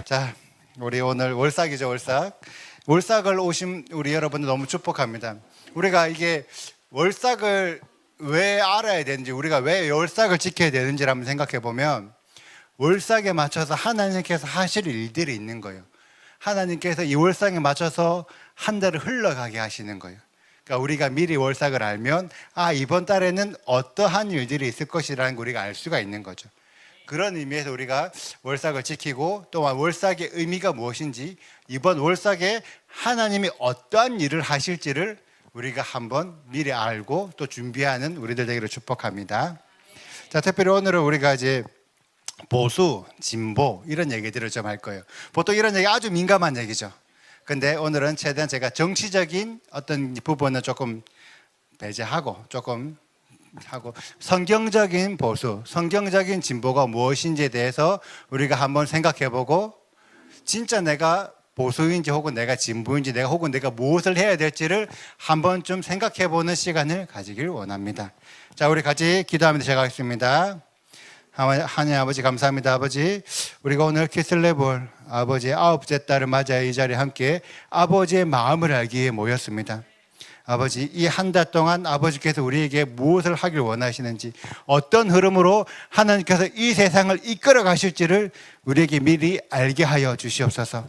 자, 우리 오늘 월삭이죠, 월삭. 월삭을 오신 우리 여러분들 너무 축복합니다. 우리가 이게 월삭을 왜 알아야 되는지, 우리가 왜 월삭을 지켜야 되는지를 한번 생각해 보면, 월삭에 맞춰서 하나님께서 하실 일들이 있는 거예요. 하나님께서 이 월삭에 맞춰서 한 달을 흘러가게 하시는 거예요. 그러니까 우리가 미리 월삭을 알면, 이번 달에는 어떠한 일들이 있을 것이라는 걸 우리가 알 수가 있는 거죠. 그런 의미에서 우리가 월삭을 지키고, 또한 월삭의 의미가 무엇인지, 이번 월삭에 하나님이 어떠한 일을 하실지를 우리가 한번 미리 알고 또 준비하는 우리들 되기를 축복합니다. 자, 특별히 오늘은 우리가 이제 보수, 진보 이런 얘기들을 좀 할 거예요. 보통 이런 얘기 아주 민감한 얘기죠. 근데 오늘은 최대한 제가 정치적인 어떤 부분은 조금 배제하고 조금 하고, 성경적인 보수, 성경적인 진보가 무엇인지에 대해서 우리가 한번 생각해보고, 진짜 내가 보수인지 혹은 내가 진보인지, 혹은 내가 무엇을 해야 될지를 한번 좀 생각해보는 시간을 가지길 원합니다. 자, 우리 같이 기도하면서 시작하겠습니다. 하나님 아버지, 감사합니다. 아버지, 우리가 오늘 키슬레볼 아버지의 9째 달을 맞아 이 자리에 함께 아버지의 마음을 알기 위해 모였습니다. 아버지, 이 한 달 동안 아버지께서 우리에게 무엇을 하길 원하시는지, 어떤 흐름으로 하나님께서 이 세상을 이끌어 가실지를 우리에게 미리 알게 하여 주시옵소서.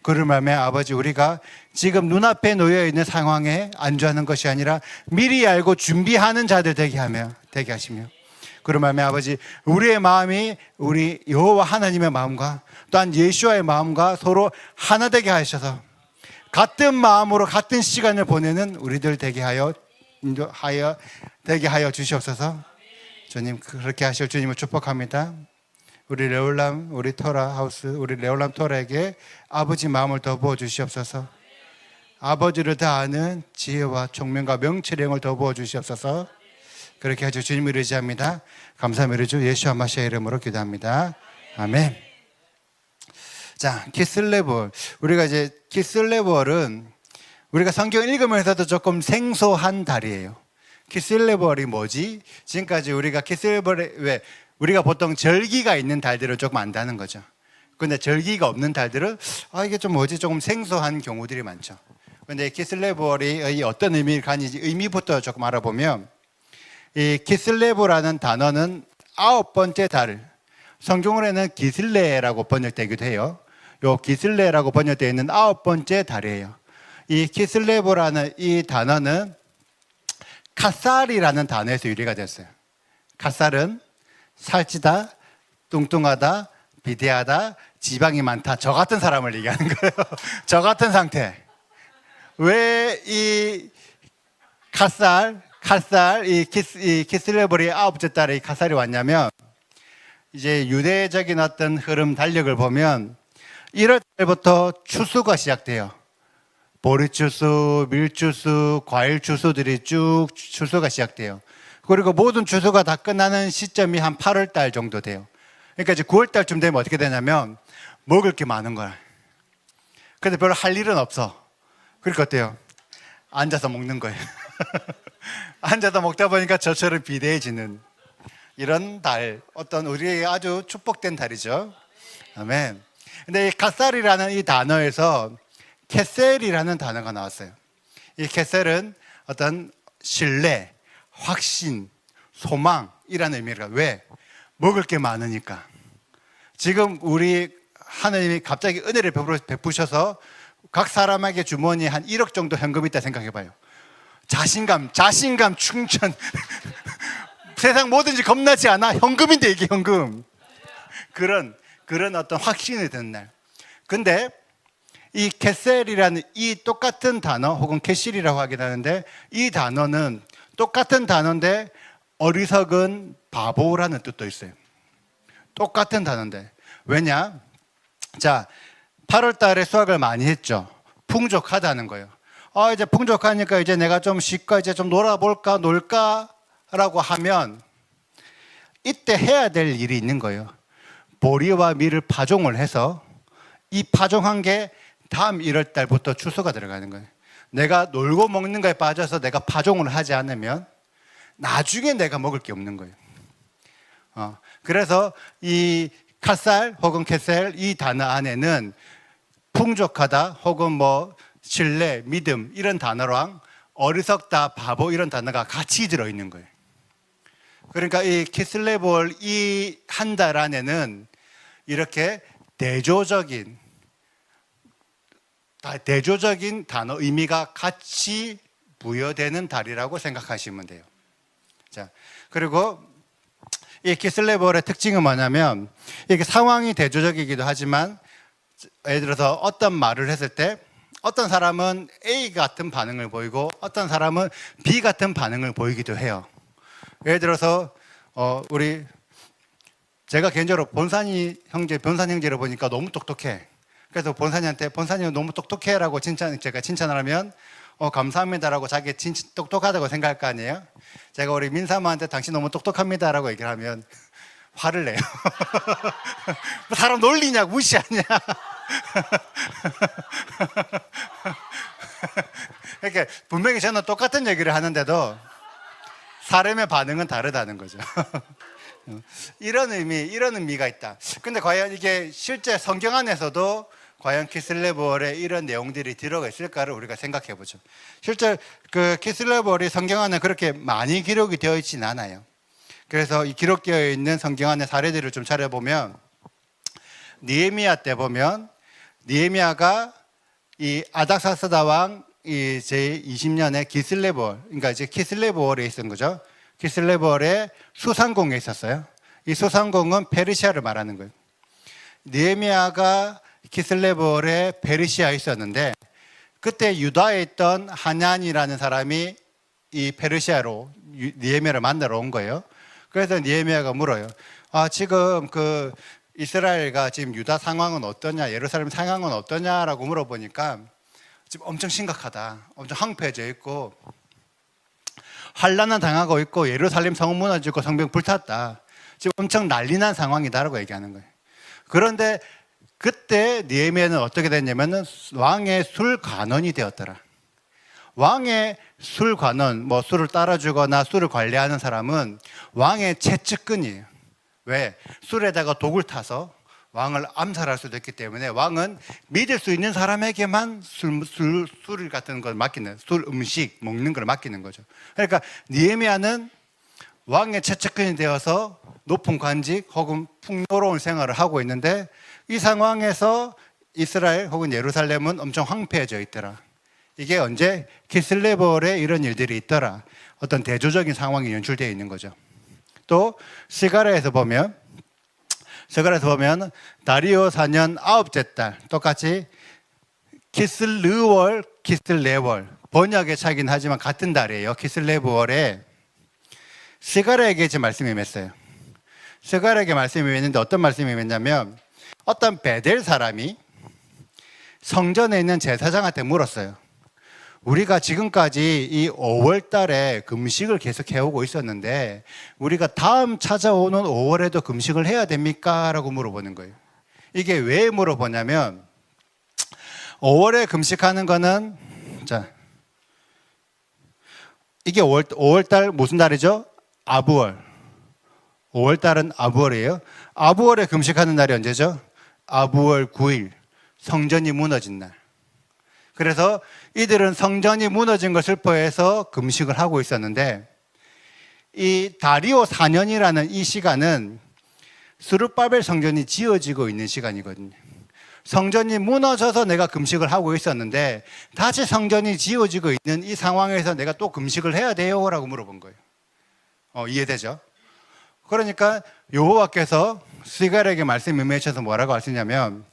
그를 말하면 아버지, 우리가 지금 눈앞에 놓여 있는 상황에 안주하는 것이 아니라 미리 알고 준비하는 자들 되게 하시며, 그를 말하면 아버지, 우리의 마음이 우리 여호와 하나님의 마음과 또한 예수와의 마음과 서로 하나 되게 하셔서 같은 마음으로 같은 시간을 보내는 우리들 되게 하여 주시옵소서. 주님, 그렇게 하실 주님을 축복합니다. 우리 레올람, 우리 토라 하우스, 우리 레올람 토라에게 아버지 마음을 더 부어 주시옵소서. 아버지를 다 아는 지혜와 총명과 명철형을 더 부어 주시옵소서. 그렇게 하실 주님을 의지합니다. 감사함을 우리 주 예수와 마시아 이름으로 기도합니다. 아멘. 자, 키슬레볼. 우리가 이제 키슬레볼은 우리가 성경 읽으면서도 조금 생소한 달이에요. 키슬레볼이 뭐지? 지금까지 우리가 키슬레볼에 왜 우리가 보통 절기가 있는 달들을 조금 안다는 거죠. 근데 절기가 없는 달들은 이게 좀 뭐지? 조금 생소한 경우들이 많죠. 근데 키슬레볼이 어떤 의미를 가지는지 의미부터 조금 알아보면, 이 키슬레볼이라는 단어는 9번째 달, 성경으로는 기슬레라고 번역되기도 해요. 요 기슬레라고 번역되어 있는 9번째 달이에요. 이 키슬레볼이라는 이 단어는 카살이라는 단어에서 유래가 됐어요. 카살은 살찌다, 뚱뚱하다, 비대하다, 지방이 많다, 저 같은 사람을 얘기하는 거예요. 저 같은 상태. 왜 이 이 키슬레볼이 9번째 달에 이 카살이 왔냐면, 이제 유대적인 어떤 흐름 달력을 보면 1월 달부터 추수가 시작돼요. 보리추수, 밀추수, 과일추수들이 쭉 추수가 시작돼요. 그리고 모든 추수가 다 끝나는 시점이 한 8월 달 정도 돼요. 그러니까 이제 9월 달쯤 되면 어떻게 되냐면 먹을 게 많은 거야. 근데 별로 할 일은 없어. 그러니까 어때요? 앉아서 먹는 거예요. 앉아서 먹다 보니까 저처럼 비대해지는 이런 달, 어떤 우리에게 아주 축복된 달이죠. 아멘. 근데 이 카살이라는 이 단어에서 케셀이라는 단어가 나왔어요. 이 케셀은 어떤 신뢰, 확신, 소망이라는 의미가. 왜? 먹을 게 많으니까. 지금 우리 하나님이 갑자기 은혜를 베푸셔서 각 사람에게 주머니에 한 1억 정도 현금이 있다 생각해봐요. 자신감 충전. 세상 뭐든지 겁나지 않아. 현금인데 이게 현금. 그런 어떤 확신이 드는 날. 근데 이 케셀이라는 이 똑같은 단어, 혹은 케실이라고 하긴 하는데, 이 단어는 똑같은 단어인데 어리석은 바보라는 뜻도 있어요. 똑같은 단어인데. 왜냐? 자, 8월 달에 수확을 많이 했죠. 풍족하다는 거예요. 이제 풍족하니까 이제 내가 좀 쉴까, 이제 좀 놀까라고 하면 이때 해야 될 일이 있는 거예요. 보리와 밀을 파종을 해서 이 파종한 게 다음 1월 달부터 추수가 들어가는 거예요. 내가 놀고 먹는 거에 빠져서 내가 파종을 하지 않으면 나중에 내가 먹을 게 없는 거예요. 그래서 이 카살 혹은 케셀 이 단어 안에는 풍족하다 혹은 뭐 신뢰, 믿음 이런 단어랑 어리석다, 바보 이런 단어가 같이 들어있는 거예요. 그러니까 이 키슬레볼 이 한 달 안에는 이렇게 대조적인 단어 의미가 같이 부여되는 달이라고 생각하시면 돼요. 자, 그리고 이 키슬레볼의 특징은 뭐냐면 이게 상황이 대조적이기도 하지만 예를 들어서 어떤 말을 했을 때 어떤 사람은 A 같은 반응을 보이고 어떤 사람은 B 같은 반응을 보이기도 해요. 예를 들어서 제가 개인적으로 변산 형제를 보니까 너무 똑똑해. 그래서 본산이한테 본산이 너무 똑똑해라고 제가 칭찬을 하면 감사합니다라고 자기 똑똑하다고 생각할 거 아니에요. 제가 우리 민사모한테 당신 너무 똑똑합니다라고 얘기를 하면 화를 내요. 사람 놀리냐고 무시하냐. 이렇게 분명히 저는 똑같은 얘기를 하는데도 사람의 반응은 다르다는 거죠. 이런 의미가 있다. 근데 과연 이게 실제 성경 안에서도 과연 키슬레볼에 이런 내용들이 들어가 있을까를 우리가 생각해 보죠. 실제 그 키슬레볼이 성경 안에 그렇게 많이 기록이 되어 있지는 않아요. 그래서 이 기록되어 있는 성경 안의 사례들을 좀 찾아보면 느헤미야 때 보면 느헤미야가 이 아닥사스다 왕 이 제20년에 그러니까 이제 키슬레볼에 있었던 거죠. 키슬레볼의 수상공에 있었어요. 이 수상공은 페르시아를 말하는 거예요. 느헤미야가 키슬레볼에 페르시아에 있었는데 그때 유다에 있던 하난이라는 사람이 이 페르시아로 느헤미야를 만나러 온 거예요. 그래서 느헤미야가 물어요. 지금 그 이스라엘과 지금 유다 상황은 어떠냐, 예루살렘 상황은 어떠냐라고 물어보니까 지금 엄청 심각하다. 엄청 황폐해져 있고 환란을 당하고 있고 예루살렘 성은 무너지고 성벽 불탔다. 지금 엄청 난리난 상황이다라고 얘기하는 거예요. 그런데 그때 느헤미야는 어떻게 됐냐면은 왕의 술 관원이 되었더라. 왕의 술 관원, 뭐 술을 따라주거나 술을 관리하는 사람은 왕의 최측근이에요. 왜? 술에다가 독을 타서 왕을 암살할 수도 있기 때문에 왕은 믿을 수 있는 사람에게만 술 같은 걸 맡기는, 술 음식 먹는 걸 맡기는 거죠. 그러니까 느헤미야는 왕의 최측근이 되어서 높은 관직 혹은 풍요로운 생활을 하고 있는데 이 상황에서 이스라엘 혹은 예루살렘은 엄청 황폐해져 있더라. 이게 언제? 키슬레볼에 이런 일들이 있더라. 어떤 대조적인 상황이 연출되어 있는 거죠. 또 스가랴에서 보면 다리오 4년 9째 달 똑같이 키슬르월, 키슬레월 번역의 차이긴 하지만 같은 달이에요. 키슬레월에 스가랴에게 제 말씀이 임했어요. 스가랴에게 말씀이 임했는데 어떤 말씀이 임했냐면 어떤 베델 사람이 성전에 있는 제사장한테 물었어요. 우리가 지금까지 이 5월 달에 금식을 계속 해오고 있었는데 우리가 다음 찾아오는 5월에도 금식을 해야 됩니까? 라고 물어보는 거예요. 이게 왜 물어보냐면 5월에 금식하는 거는 이게 5월 달 무슨 달이죠? 아부월. 5월 달은 아부월이에요. 아부월에 금식하는 날이 언제죠? 아부월 9일. 성전이 무너진 날. 그래서 이들은 성전이 무너진 걸 슬퍼해서 금식을 하고 있었는데 이 다리오 4년이라는 이 시간은 스룹바벨 성전이 지어지고 있는 시간이거든요. 성전이 무너져서 내가 금식을 하고 있었는데 다시 성전이 지어지고 있는 이 상황에서 내가 또 금식을 해야 돼요? 라고 물어본 거예요. 이해되죠? 그러니까 여호와께서 스가랴에게 말씀을 임하셔서 뭐라고 하시냐면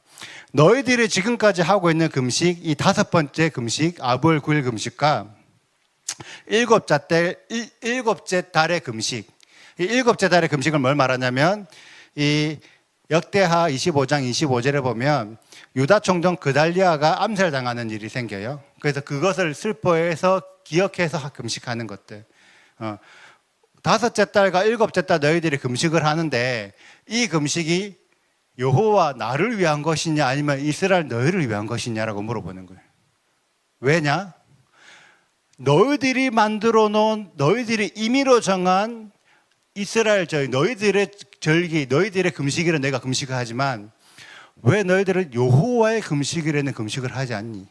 너희들이 지금까지 하고 있는 금식, 이 5번째 금식, 아부월 9일 금식과 일곱째 달의 금식, 이 일곱째 달의 금식을 뭘 말하냐면 이 역대하 25장 25절에 보면 유다 총독 그달리아가 암살당하는 일이 생겨요. 그래서 그것을 슬퍼해서 기억해서 금식하는 것들. 5째 달과 7째 달 너희들이 금식을 하는데 이 금식이 여호와 나를 위한 것이냐 아니면 이스라엘 너희를 위한 것이냐라고 물어보는 거예요. 왜냐? 너희들이 만들어 놓은 너희들이 임의로 정한 이스라엘 너희들의 절기 너희들의 금식일은 내가 금식을 하지만 왜 너희들은 여호와의 금식일에는 금식을 하지 않니?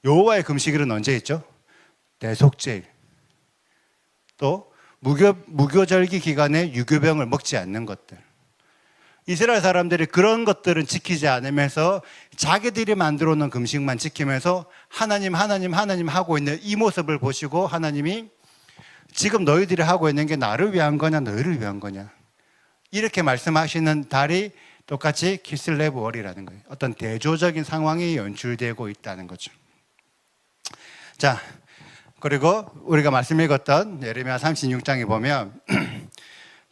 여호와의 금식일은 언제 있죠? 대속죄일. 또 무교절기 기간에 유교병을 먹지 않는 것들. 이스라엘 사람들이 그런 것들은 지키지 않으면서 자기들이 만들어 놓은 금식만 지키면서 하나님 하고 있는 이 모습을 보시고 하나님이 지금 너희들이 하고 있는 게 나를 위한 거냐 너희를 위한 거냐 이렇게 말씀하시는 달이 똑같이 키슬레브월이라는 거예요. 어떤 대조적인 상황이 연출되고 있다는 거죠. 자, 그리고 우리가 말씀 읽었던 예레미야 36장에 보면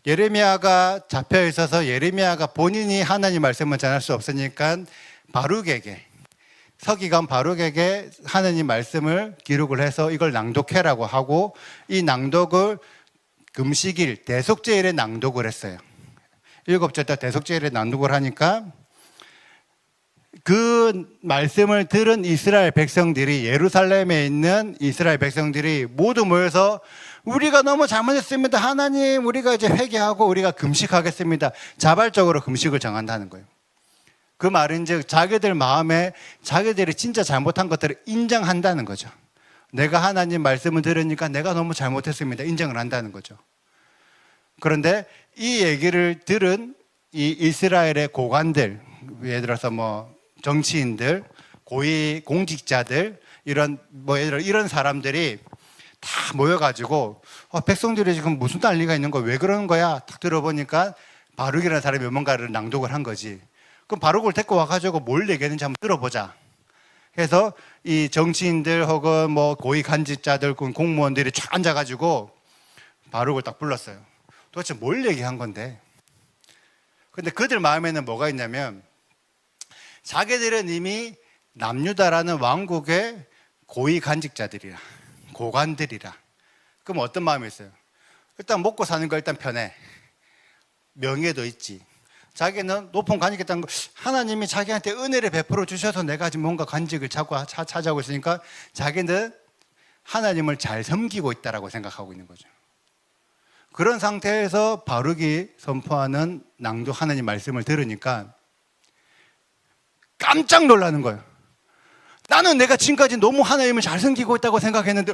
예레미야가 잡혀 있어서 예레미야가 본인이 하나님 말씀을 전할 수 없으니까 바룩에게 서기관 바룩에게 하나님 말씀을 기록을 해서 이걸 낭독해라고 하고 이 낭독을 금식일 대속죄일에 낭독을 했어요. 7째 달 대속죄일에 낭독을 하니까 그 말씀을 들은 이스라엘 백성들이 예루살렘에 있는 이스라엘 백성들이 모두 모여서 우리가 너무 잘못했습니다. 하나님 우리가 이제 회개하고 우리가 금식하겠습니다. 자발적으로 금식을 정한다는 거예요. 그 말은 즉 자기들 마음에 자기들이 진짜 잘못한 것들을 인정한다는 거죠. 내가 하나님 말씀을 들으니까 내가 너무 잘못했습니다. 인정을 한다는 거죠. 그런데 이 얘기를 들은 이 이스라엘의 고관들, 예를 들어서 뭐 정치인들, 고위 공직자들 이런 이런 사람들이 다 모여가지고 백성들이 지금 무슨 난리가 있는 거야? 왜 그러는 거야? 딱 들어보니까 바룩이라는 사람이 뭔가를 낭독을 한 거지. 그럼 바룩을 데리고 와가지고 뭘 얘기했는지 한번 들어보자. 그래서 이 정치인들 혹은 뭐 고위 간직자들, 공무원들이 쫙 앉아가지고 바룩을 딱 불렀어요. 도대체 뭘 얘기한 건데? 근데 그들 마음에는 뭐가 있냐면 자기들은 이미 남유다라는 왕국의 고위 간직자들이라, 고관들이라. 그럼 어떤 마음이 있어요? 일단 먹고 사는 거 일단 편해. 명예도 있지. 자기는 높은 관직했다는 거, 하나님이 자기한테 은혜를 베풀어 주셔서 내가 지금 뭔가 관직을 차지하고 있으니까 자기는 하나님을 잘 섬기고 있다라고 생각하고 있는 거죠. 그런 상태에서 바룩이 선포하는 낭독 하나님 말씀을 들으니까 깜짝 놀라는 거예요. 나는 내가 지금까지 너무 하나님을 잘 섬기고 있다고 생각했는데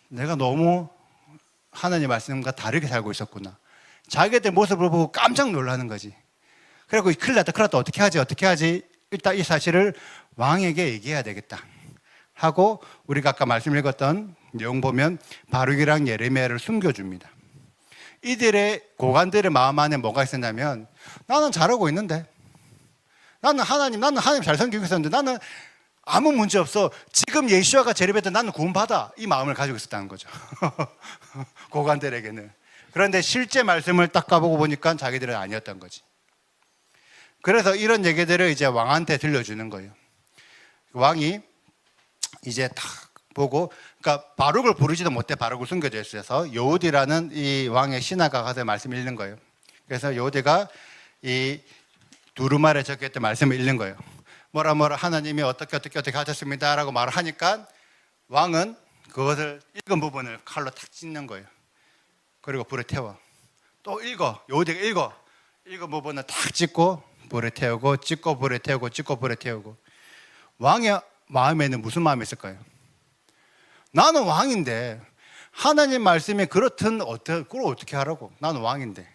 내가 너무 하나님 말씀과 다르게 살고 있었구나. 자기들 모습을 보고 깜짝 놀라는 거지. 그래갖고 큰일 났다 어떻게 하지 일단 이 사실을 왕에게 얘기해야 되겠다 하고 우리가 아까 말씀 읽었던 내용 보면 바룩이랑 예레미야를 숨겨줍니다. 이들의 고관들의 마음 안에 뭐가 있었냐면 나는 잘하고 있는데 나는 하나님 잘 섬기고 있었는데 나는 아무 문제 없어. 지금 예수아가 재림했던 나는 구원받아. 이 마음을 가지고 있었다는 거죠. 고관들에게는. 그런데 실제 말씀을 딱 가보고 보니까 자기들은 아니었던 거지. 그래서 이런 얘기들을 이제 왕한테 들려주는 거예요. 왕이 이제 딱 보고, 그러니까 바룩을 부르지도 못해. 바룩을 숨겨져 있어서 여호디라는 이 왕의 신하가 가서 말씀을 읽는 거예요. 그래서 여호디가 이 두루마리에 적혀있던 말씀을 읽는 거예요. 뭐라 하나님이 어떻게 하셨습니다 라고 말을 하니까 왕은 그것을 읽은 부분을 칼로 탁 찢는 거예요. 그리고 불에 태워. 또 여호디가 읽은 부분을 탁 찢고 불에 태우고 찢고 불에 태우고 찢고 불에 태우고. 왕의 마음에는 무슨 마음이 있을까요? 나는 왕인데 하나님 말씀이 그렇든 그걸 어떻게 하라고? 나는 왕인데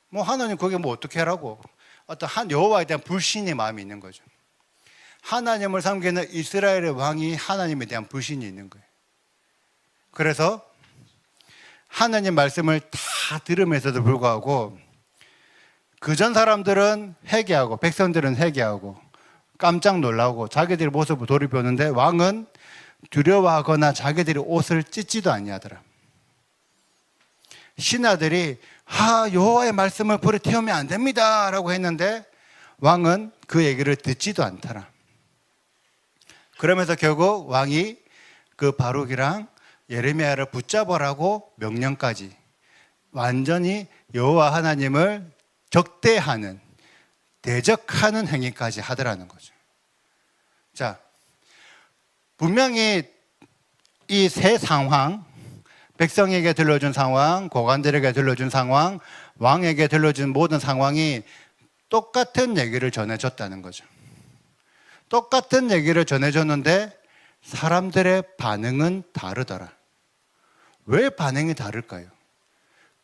뭐 하나님 그게 뭐 어떻게 하라고? 어떤 한 여호와에 대한 불신의 마음이 있는 거죠. 하나님을 섬기는 이스라엘의 왕이 하나님에 대한 불신이 있는 거예요. 그래서 하나님 말씀을 다 들으면서도 불구하고 그전 사람들은 회개하고 백성들은 회개하고 깜짝 놀라고 자기들의 모습을 돌이보는데 왕은 두려워하거나 자기들이 옷을 찢지도 아니하더라. 신하들이 여호와의 말씀을 불에 태우면 안 됩니다 라고 했는데 왕은 그 얘기를 듣지도 않더라. 그러면서 결국 왕이 그 바룩이랑 예레미야를 붙잡으라고 명령까지 완전히 여호와 하나님을 적대하는 대적하는 행위까지 하더라는 거죠. 자, 분명히 이 세 상황 백성에게 들려준 상황, 고관들에게 들려준 상황, 왕에게 들려준 모든 상황이 똑같은 얘기를 전해줬다는 거죠. 똑같은 얘기를 전해줬는데 사람들의 반응은 다르더라. 왜 반응이 다를까요?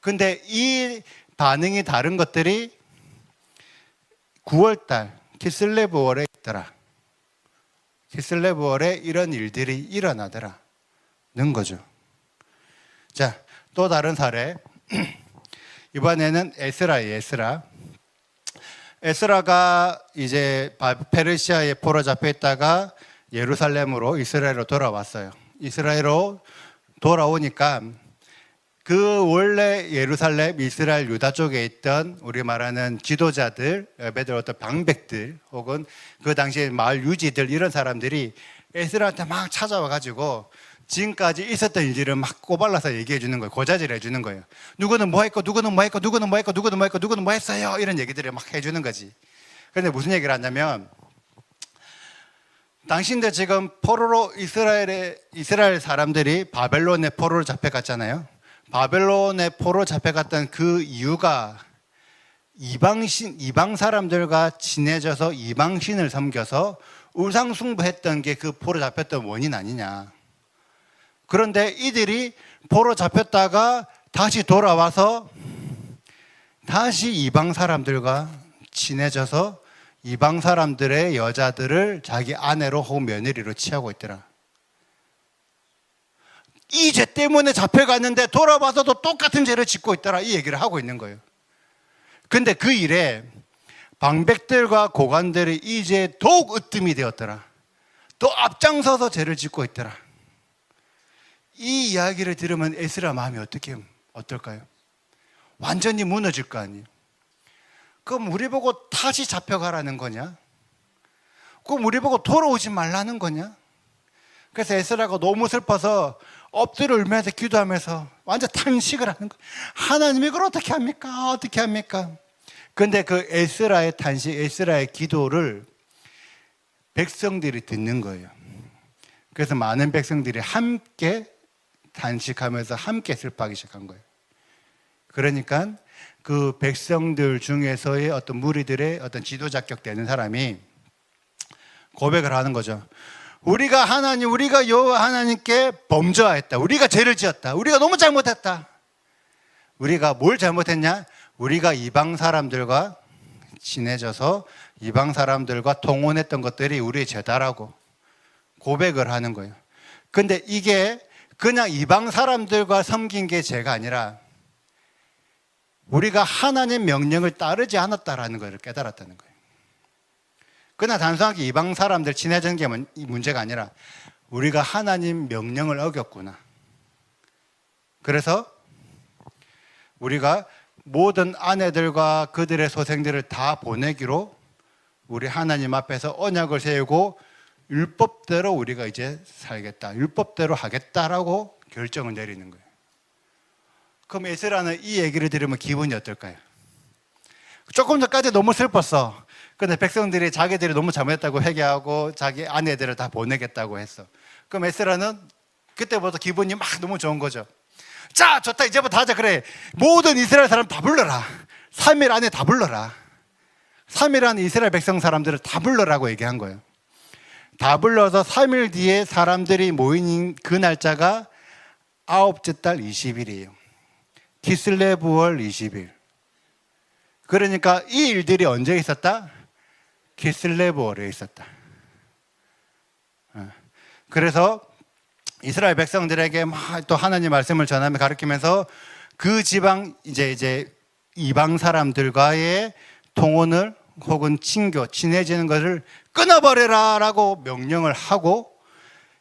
근데 이 반응이 다른 것들이 9월달 키슬레브월에 있더라. 키슬레브월에 이런 일들이 일어나더라는 거죠. 자, 또 다른 사례. 이번에는 에스라예요. 에스라가 이제 페르시아에 포로 잡혀 있다가 예루살렘으로 이스라엘로 돌아왔어요. 이스라엘로 돌아오니까 그 원래 예루살렘, 이스라엘, 유다 쪽에 있던 우리 말하는 지도자들, 어떤 방백들 혹은 그 당시에 마을 유지들 이런 사람들이 에스라한테 막 찾아와 가지고 지금까지 있었던 일들을 막 꼬발라서 얘기해 주는 거예요. 고자질 해주는 거예요. 누구는 뭐 했고, 누구는 뭐 했고, 누구는 뭐 했고, 누구는 뭐 했고, 누구는 뭐 했어요. 이런 얘기들을 막 해주는 거지. 그런데 무슨 얘기를 하냐면, 당신들 지금 포로로 이스라엘 사람들이 바벨론의 포로로 잡혀갔잖아요. 바벨론의 포로 잡혀갔던 그 이유가 이방 사람들과 친해져서 이방신을 섬겨서 우상숭배했던 게 그 포로 잡혔던 원인 아니냐. 그런데 이들이 포로 잡혔다가 다시 돌아와서 다시 이방 사람들과 친해져서 이방 사람들의 여자들을 자기 아내로 혹은 며느리로 취하고 있더라. 이 죄 때문에 잡혀갔는데 돌아와서도 똑같은 죄를 짓고 있더라. 이 얘기를 하고 있는 거예요. 근데 그 일에 방백들과 고관들이 이 죄에 더욱 으뜸이 되었더라. 또 앞장서서 죄를 짓고 있더라. 이 이야기를 들으면 에스라 마음이 어떨까요? 완전히 무너질 거 아니에요. 그럼 우리 보고 다시 잡혀가라는 거냐? 그럼 우리 보고 돌아오지 말라는 거냐? 그래서 에스라가 너무 슬퍼서 엎드려 울면서 기도하면서 완전 탄식을 하는 거예요. 하나님 이걸 어떻게 합니까? 어떻게 합니까? 근데 그 에스라의 탄식, 에스라의 기도를 백성들이 듣는 거예요. 그래서 많은 백성들이 함께 단식하면서 함께 슬퍼하기 시작한 거예요. 그러니까 그 백성들 중에서의 어떤 무리들의 어떤 지도자격 되는 사람이 고백을 하는 거죠. 우리가 여호와 하나님께 범죄하였다. 우리가 죄를 지었다. 우리가 너무 잘못했다. 우리가 뭘 잘못했냐? 우리가 이방 사람들과 친해져서 이방 사람들과 통혼했던 것들이 우리의 죄다라고 고백을 하는 거예요. 근데 이게 그냥 이방 사람들과 섬긴 게 죄가 아니라 우리가 하나님의 명령을 따르지 않았다라는 것을 깨달았다는 거예요. 그러나 단순하게 이방 사람들 친해지는 게 문제가 아니라 우리가 하나님 명령을 어겼구나. 그래서 우리가 모든 아내들과 그들의 소생들을 다 보내기로 우리 하나님 앞에서 언약을 세우고 율법대로 우리가 이제 살겠다. 율법대로 하겠다라고 결정을 내리는 거예요. 그럼 에스라는 이 얘기를 들으면 기분이 어떨까요? 조금 전까지 너무 슬펐어. 근데 백성들이 자기들이 너무 잘못했다고 회개하고 자기 아내들을 다 보내겠다고 했어. 그럼 에스라는 그때부터 기분이 막 너무 좋은 거죠. 자, 좋다. 이제부터 하자. 그래. 모든 이스라엘 사람 다 불러라. 3일 안에 다 불러라. 3일 안에 이스라엘 백성 사람들을 다 불러라고 얘기한 거예요. 다 불러서 3일 뒤에 사람들이 모인 그 날짜가 9째 달 20일이에요. 키슬레브월 20일. 그러니까 이 일들이 언제 있었다? 키슬레브월에 있었다. 그래서 이스라엘 백성들에게 막 또 하나님 말씀을 전하며 가르치면서 그 지방 이제 이방 사람들과의 통혼을 혹은 친해지는 것을 끊어버려라라고 명령을 하고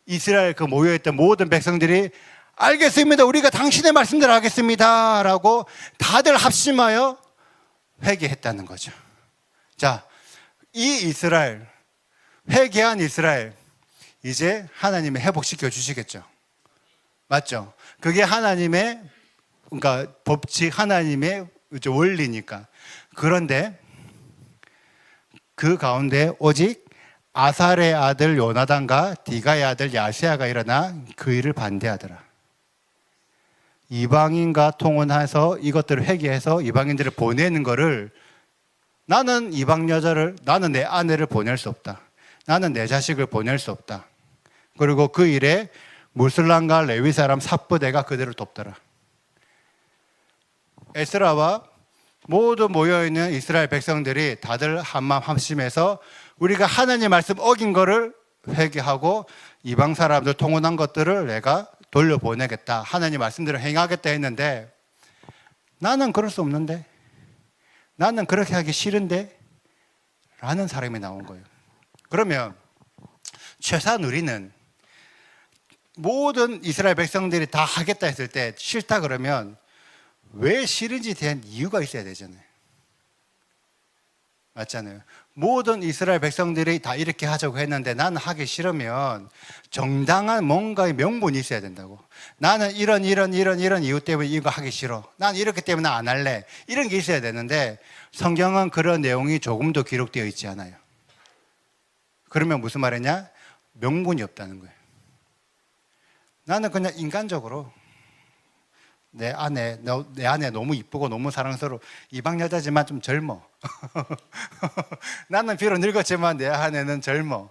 이스라엘 그 모여있던 모든 백성들이 알겠습니다. 우리가 당신의 말씀대로 하겠습니다. 라고 다들 합심하여 회개했다는 거죠. 자, 이 이스라엘, 회개한 이스라엘, 이제 하나님이 회복시켜 주시겠죠. 맞죠? 그게 하나님의, 그러니까 법칙, 하나님의 원리니까. 그런데 그 가운데 오직 아살의 아들 요나단과 디가의 아들 야세아가 일어나 그 일을 반대하더라. 이방인과 통혼해서 이것들을 회개해서 이방인들을 보내는 거를 나는 이방 여자를, 나는 내 아내를 보낼 수 없다. 나는 내 자식을 보낼 수 없다. 그리고 그 일에 무슬람과 레위 사람 삽부대가 그들을 돕더라. 에스라와 모두 모여있는 이스라엘 백성들이 다들 한마음 합심해서 우리가 하나님 말씀 어긴 거를 회개하고 이방 사람들 통혼한 것들을 내가 돌려보내겠다. 하나님 말씀대로 행하겠다 했는데 나는 그럴 수 없는데, 나는 그렇게 하기 싫은데 라는 사람이 나온 거예요. 그러면 최소한 우리는 모든 이스라엘 백성들이 다 하겠다 했을 때 싫다 그러면 왜 싫은지 대한 이유가 있어야 되잖아요. 맞잖아요. 모든 이스라엘 백성들이 다 이렇게 하자고 했는데 나는 하기 싫으면 정당한 뭔가의 명분이 있어야 된다고. 나는 이런 이유 때문에 이거 하기 싫어. 난 이렇기 때문에 안 할래. 이런 게 있어야 되는데 성경은 그런 내용이 조금도 기록되어 있지 않아요. 그러면 무슨 말이냐? 명분이 없다는 거예요. 나는 그냥 인간적으로 내 아내 너무 이쁘고 너무 사랑스러워. 이방 여자지만 좀 젊어. 나는 비록 늙었지만 내 아내는 젊어.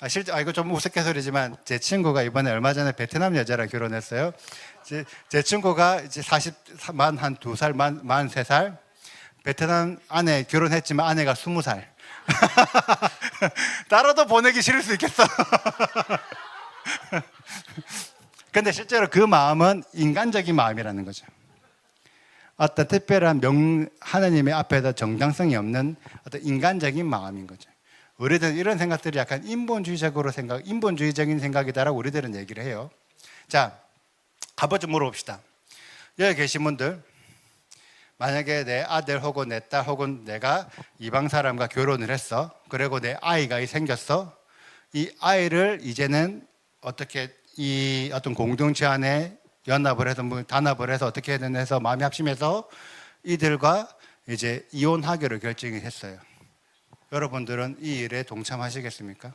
실제 이거 좀 우스갯소리지만 제 친구가 이번에 얼마 전에 베트남 여자랑 결혼했어요. 제 친구가 이제 40만 한 2살, 43살. 베트남 아내 결혼했지만 아내가 20살. 따로도 보내기 싫을 수 있겠어. 근데 실제로 그 마음은 인간적인 마음이라는 거죠. 어떤 특별한 하나님의 앞에다 정당성이 없는 어떤 인간적인 마음인 거죠. 우리들은 이런 생각들이 약간 인본주의적인 생각이다라고 우리들은 얘기를 해요. 자, 한번 좀 물어봅시다. 여기 계신 분들, 만약에 내 아들 혹은 내 딸 혹은 내가 이방 사람과 결혼을 했어. 그리고 내 아이가 생겼어. 이 아이를 이제는 어떻게 이 어떤 공동체 안에 연합을 해서 단합을 해서 어떻게든 해서 마음이 합심해서 이들과 이제 이혼하기로 결정이 했어요. 여러분들은 이 일에 동참하시겠습니까?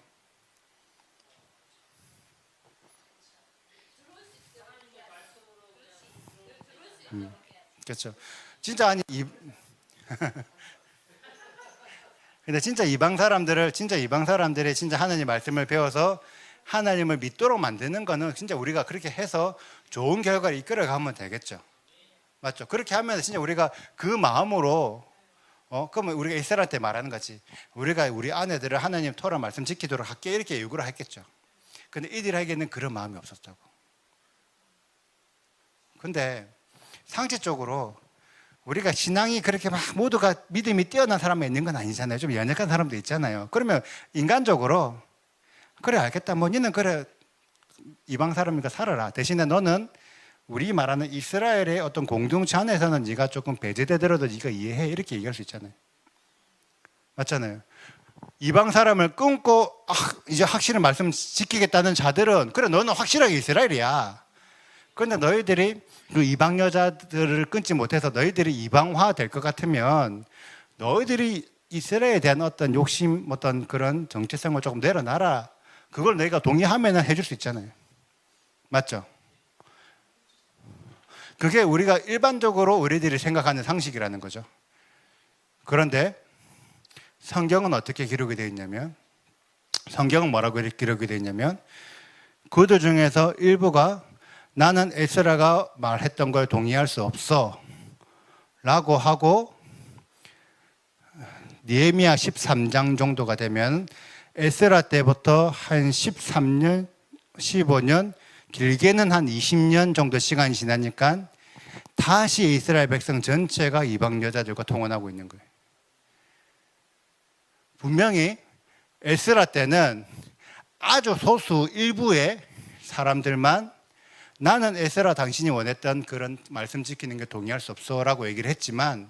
그렇죠. 진짜 아니 근데 진짜 이방 사람들이 진짜 하나님 말씀을 배워서 하나님을 믿도록 만드는 거는 진짜 우리가 그렇게 해서 좋은 결과를 이끌어 가면 되겠죠. 맞죠? 그렇게 하면 진짜 우리가 그 마음으로 그러면 우리가 이스라엘한테 말하는 거지. 우리가 우리 아내들을 하나님 토라 말씀 지키도록 할게 이렇게 요구를 했겠죠. 근데 이들에게는 그런 마음이 없었다고. 근데 상식적으로 우리가 신앙이 그렇게 막 모두가 믿음이 뛰어난 사람이 있는 건 아니잖아요. 좀 연약한 사람도 있잖아요. 그러면 인간적으로 그래 알겠다. 뭐 너는 그래 이방 사람이니까 살아라. 대신에 너는 우리 말하는 이스라엘의 어떤 공동체 안에서는 네가 조금 배제되더라도 네가 이해해 이렇게 얘기할 수 있잖아요. 맞잖아요. 이방 사람을 끊고 이제 확실히 말씀 지키겠다는 자들은 그래 너는 확실하게 이스라엘이야. 그런데 너희들이 그 이방 여자들을 끊지 못해서 너희들이 이방화 될 것 같으면 너희들이 이스라엘에 대한 어떤 욕심 어떤 그런 정체성을 조금 내려놔라. 그걸 너희가 동의하면 해줄 수 있잖아요. 맞죠? 그게 우리가 일반적으로 우리들이 생각하는 상식이라는 거죠. 그런데 성경은 어떻게 기록이 되어 있냐면 성경은 뭐라고 기록이 되어 있냐면 그들 중에서 일부가 나는 에스라가 말했던 걸 동의할 수 없어 라고 하고 느헤미야 13장 정도가 되면 에스라 때부터 한 13년, 15년, 길게는 한 20년 정도 시간이 지나니까 다시 이스라엘 백성 전체가 이방 여자들과 통혼하고 있는 거예요. 분명히 에스라 때는 아주 소수 일부의 사람들만 나는 에스라 당신이 원했던 그런 말씀 지키는 게 동의할 수 없어 라고 얘기를 했지만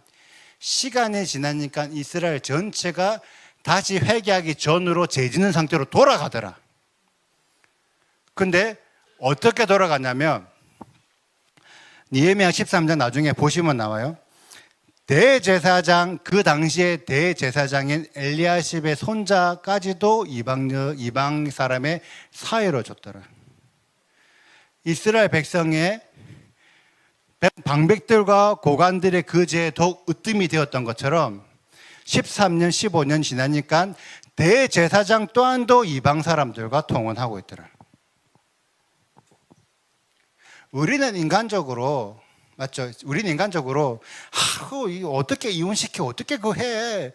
시간이 지나니까 이스라엘 전체가 다시 회개하기 전으로 죄짓는 상태로 돌아가더라. 근데 어떻게 돌아갔냐면 느헤미야 13장 나중에 보시면 나와요. 대제사장 그 당시에 대제사장인 엘리야십의 손자까지도 이방 사람의 사회로 줬더라. 이스라엘 백성의 방백들과 고관들의 그 죄에 더욱 으뜸이 되었던 것처럼 13년, 15년 지나니까 대제사장 또한도 이방 사람들과 통혼하고 있더라. 우리는 인간적으로, 맞죠? 우리는 인간적으로 이거 어떻게 이혼시켜, 어떻게 그거 해?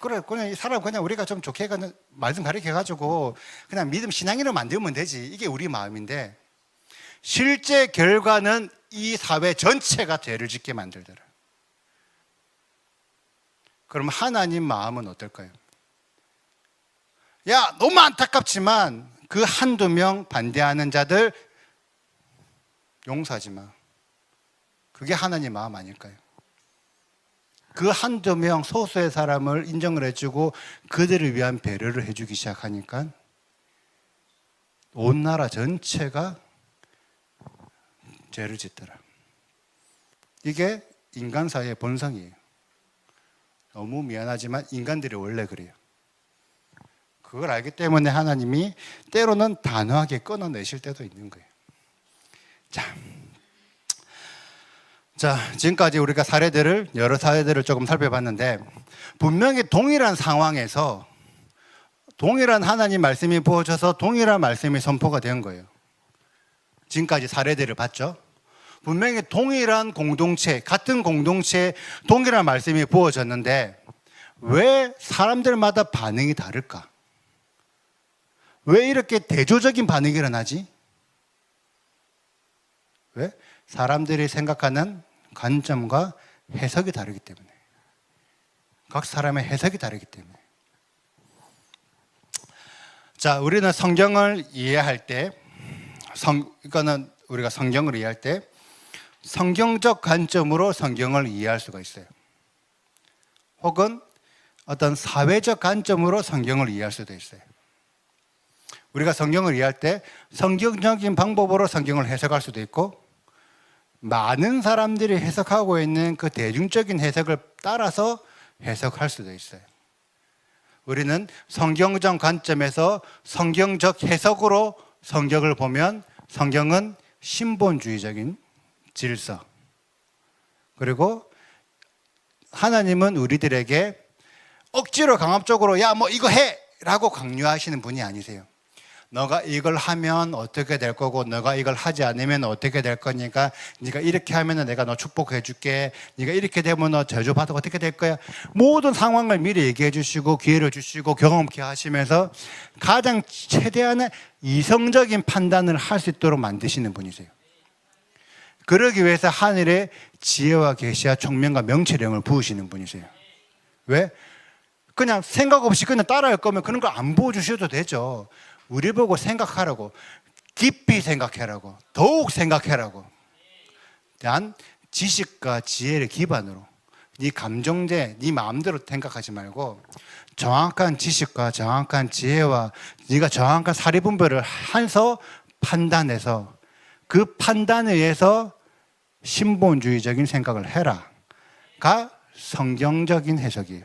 그래, 그냥 이 사람 그냥 우리가 좀 좋게 가는 말씀 가르쳐가지고 그냥 믿음 신앙인으로 만들면 되지. 이게 우리 마음인데 실제 결과는 이 사회 전체가 죄를 짓게 만들더라. 그럼 하나님 마음은 어떨까요? 야, 너무 안타깝지만 그 한두 명 반대하는 자들 용서하지 마. 그게 하나님 마음 아닐까요? 그 한두 명 소수의 사람을 인정을 해주고 그들을 위한 배려를 해주기 시작하니까 온 나라 전체가 죄를 짓더라. 이게 인간사의 본성이에요. 너무 미안하지만 인간들이 원래 그래요. 그걸 알기 때문에 하나님이 때로는 단호하게 끊어내실 때도 있는 거예요. 자, 지금까지 우리가 여러 사례들을 조금 살펴봤는데 분명히 동일한 상황에서 동일한 하나님 말씀이 부어져서 동일한 말씀이 선포가 된 거예요. 지금까지 사례들을 봤죠. 분명히 동일한 공동체, 같은 공동체에 동일한 말씀이 부어졌는데 왜 사람들마다 반응이 다를까? 왜 이렇게 대조적인 반응이 일어나지? 왜? 사람들이 생각하는 관점과 해석이 다르기 때문에. 각 사람의 해석이 다르기 때문에. 자, 우리는 성경을 이해할 때, 이거는 우리가 성경을 이해할 때 성경적 관점으로 성경을 이해할 수가 있어요. 혹은 어떤 사회적 관점으로 성경을 이해할 수도 있어요. 우리가 성경을 이해할 때 성경적인 방법으로 성경을 해석할 수도 있고 많은 사람들이 해석하고 있는 그 대중적인 해석을 따라서 해석할 수도 있어요. 우리는 성경적 관점에서 성경적 해석으로 성경을 보면 성경은 신본주의적인 질서, 그리고 하나님은 우리들에게 억지로 강압적으로 야, 뭐 이거 해! 라고 강요하시는 분이 아니세요. 너가 이걸 하면 어떻게 될 거고 너가 이걸 하지 않으면 어떻게 될 거니까 네가 이렇게 하면 내가 너 축복해 줄게, 네가 이렇게 되면 너 저주받아 어떻게 될 거야. 모든 상황을 미리 얘기해 주시고 기회를 주시고 경험케 하시면서 가장 최대한의 이성적인 판단을 할 수 있도록 만드시는 분이세요. 그러기 위해서 하늘에 지혜와 계시와 총명과 명철령을 부으시는 분이세요. 왜? 그냥 생각 없이 그냥 따라할 거면 그런 걸 안 부어주셔도 되죠. 우리 보고 생각하라고, 깊이 생각하라고, 더욱 생각하라고 대한 지식과 지혜를 기반으로 네 감정대, 네 마음대로 생각하지 말고 정확한 지식과 정확한 지혜와 네가 정확한 사리분별을 해서 판단해서 그 판단에 의해서 신본주의적인 생각을 해라가 성경적인 해석이에요.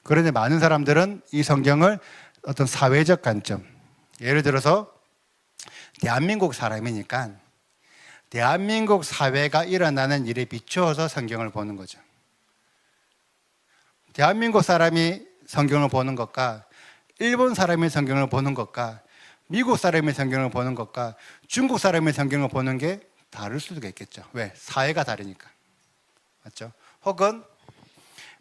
그런데 많은 사람들은 이 성경을 어떤 사회적 관점, 예를 들어서 대한민국 사람이니까 대한민국 사회가 일어나는 일에 비추어서 성경을 보는 거죠. 대한민국 사람이 성경을 보는 것과 일본 사람이 성경을 보는 것과 미국 사람이 성경을 보는 것과 중국 사람이 성경을 보는 게 다를 수도 있겠죠. 왜? 사회가 다르니까. 맞죠? 혹은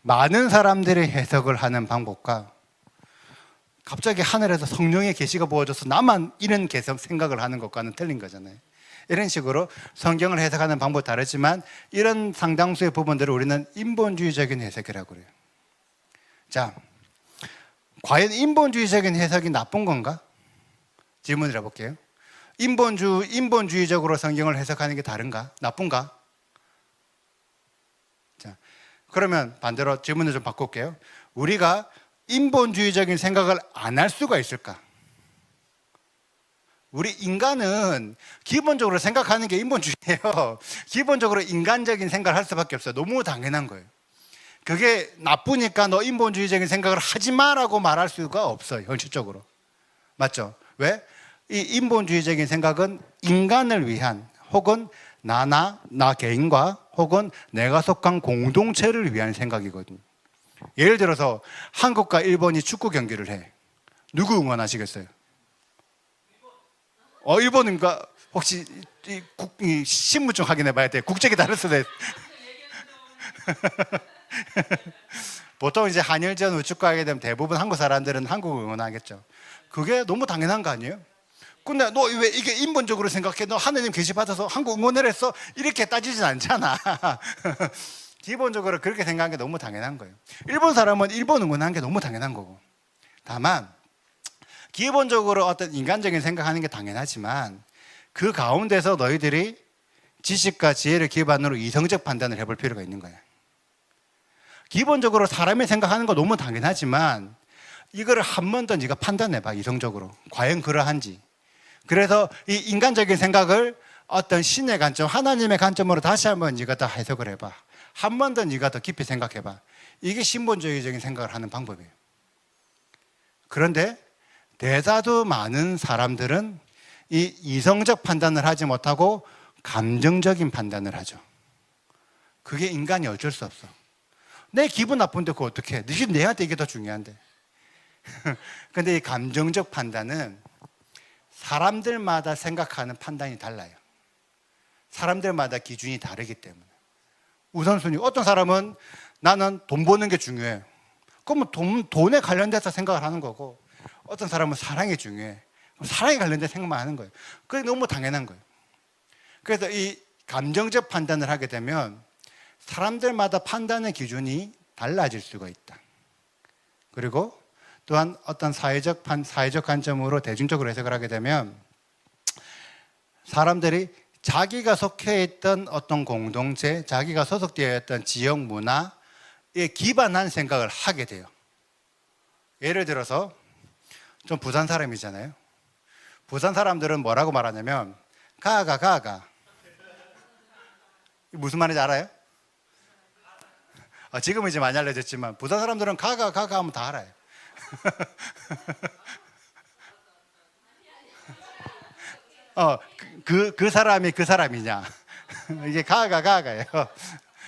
많은 사람들이 해석을 하는 방법과 갑자기 하늘에서 성령의 계시가 부어져서 나만 이런 생각을 하는 것과는 틀린 거잖아요. 이런 식으로 성경을 해석하는 방법이 다르지만 이런 상당수의 부분들을 우리는 인본주의적인 해석이라고 그래요. 자, 과연 인본주의적인 해석이 나쁜 건가? 질문을 해볼게요. 인본주의적으로 성경을 해석하는 게 다른가? 나쁜가? 자, 그러면 반대로 질문을 좀 바꿀게요. 우리가 인본주의적인 생각을 안 할 수가 있을까? 우리 인간은 기본적으로 생각하는 게 인본주의예요. 기본적으로 인간적인 생각을 할 수밖에 없어요. 너무 당연한 거예요. 그게 나쁘니까 너 인본주의적인 생각을 하지 마라고 말할 수가 없어요. 현실적으로. 맞죠? 왜? 이 인본주의적인 생각은 인간을 위한 혹은 나 개인과 혹은 내가 속한 공동체를 위한 생각이거든요. 예를 들어서 한국과 일본이 축구 경기를 해. 누구 응원하시겠어요? 일본인가? 혹시 이 신분증 확인해 봐야 돼. 국적이 다를 수도 있어. 보통 이제 한일전 우축구 하게 되면 대부분 한국 사람들은 한국을 응원하겠죠. 그게 너무 당연한 거 아니에요? 근데 너 왜 이게 인본적으로 생각해? 너 하느님 계시 받아서 한국 응원을 했어? 이렇게 따지진 않잖아. 기본적으로 그렇게 생각하는 게 너무 당연한 거예요. 일본 사람은 일본 응원하는 게 너무 당연한 거고. 다만 기본적으로 어떤 인간적인 생각하는 게 당연하지만 그 가운데서 너희들이 지식과 지혜를 기반으로 이성적 판단을 해볼 필요가 있는 거예요. 기본적으로 사람이 생각하는 거 너무 당연하지만 이거를 한 번 더 네가 판단해봐, 이성적으로. 과연 그러한지. 그래서 이 인간적인 생각을 어떤 신의 관점, 하나님의 관점으로 다시 한번 네가 더 해석을 해봐. 한 번 더 네가 더 깊이 생각해봐. 이게 신본주의적인 생각을 하는 방법이에요. 그런데 대다수 많은 사람들은 이 이성적 판단을 하지 못하고 감정적인 판단을 하죠. 그게 인간이 어쩔 수 없어. 내 기분 나쁜데 그거 어떻게 해? 내한테 이게 더 중요한데. 근데 이 감정적 판단은 사람들마다 생각하는 판단이 달라요. 사람들마다 기준이 다르기 때문에. 우선순위. 어떤 사람은 나는 돈 버는 게 중요해. 그러면 돈에 관련돼서 생각을 하는 거고, 어떤 사람은 사랑이 중요해. 사랑에 관련된 생각만 하는 거예요. 그게 너무 당연한 거예요. 그래서 이 감정적 판단을 하게 되면 사람들마다 판단의 기준이 달라질 수가 있다. 그리고 또한 어떤 사회적 관점으로 대중적으로 해석을 하게 되면 사람들이 자기가 속해 있던 어떤 공동체, 자기가 소속되어 있던 지역 문화에 기반한 생각을 하게 돼요. 예를 들어서 좀 부산 사람이잖아요. 부산 사람들은 뭐라고 말하냐면 가가 무슨 말인지 알아요? 지금은 이제 많이 알려졌지만 부산 사람들은 가가 하면 다 알아요. 그 사람이 그 사람이냐. 이게 가가예요.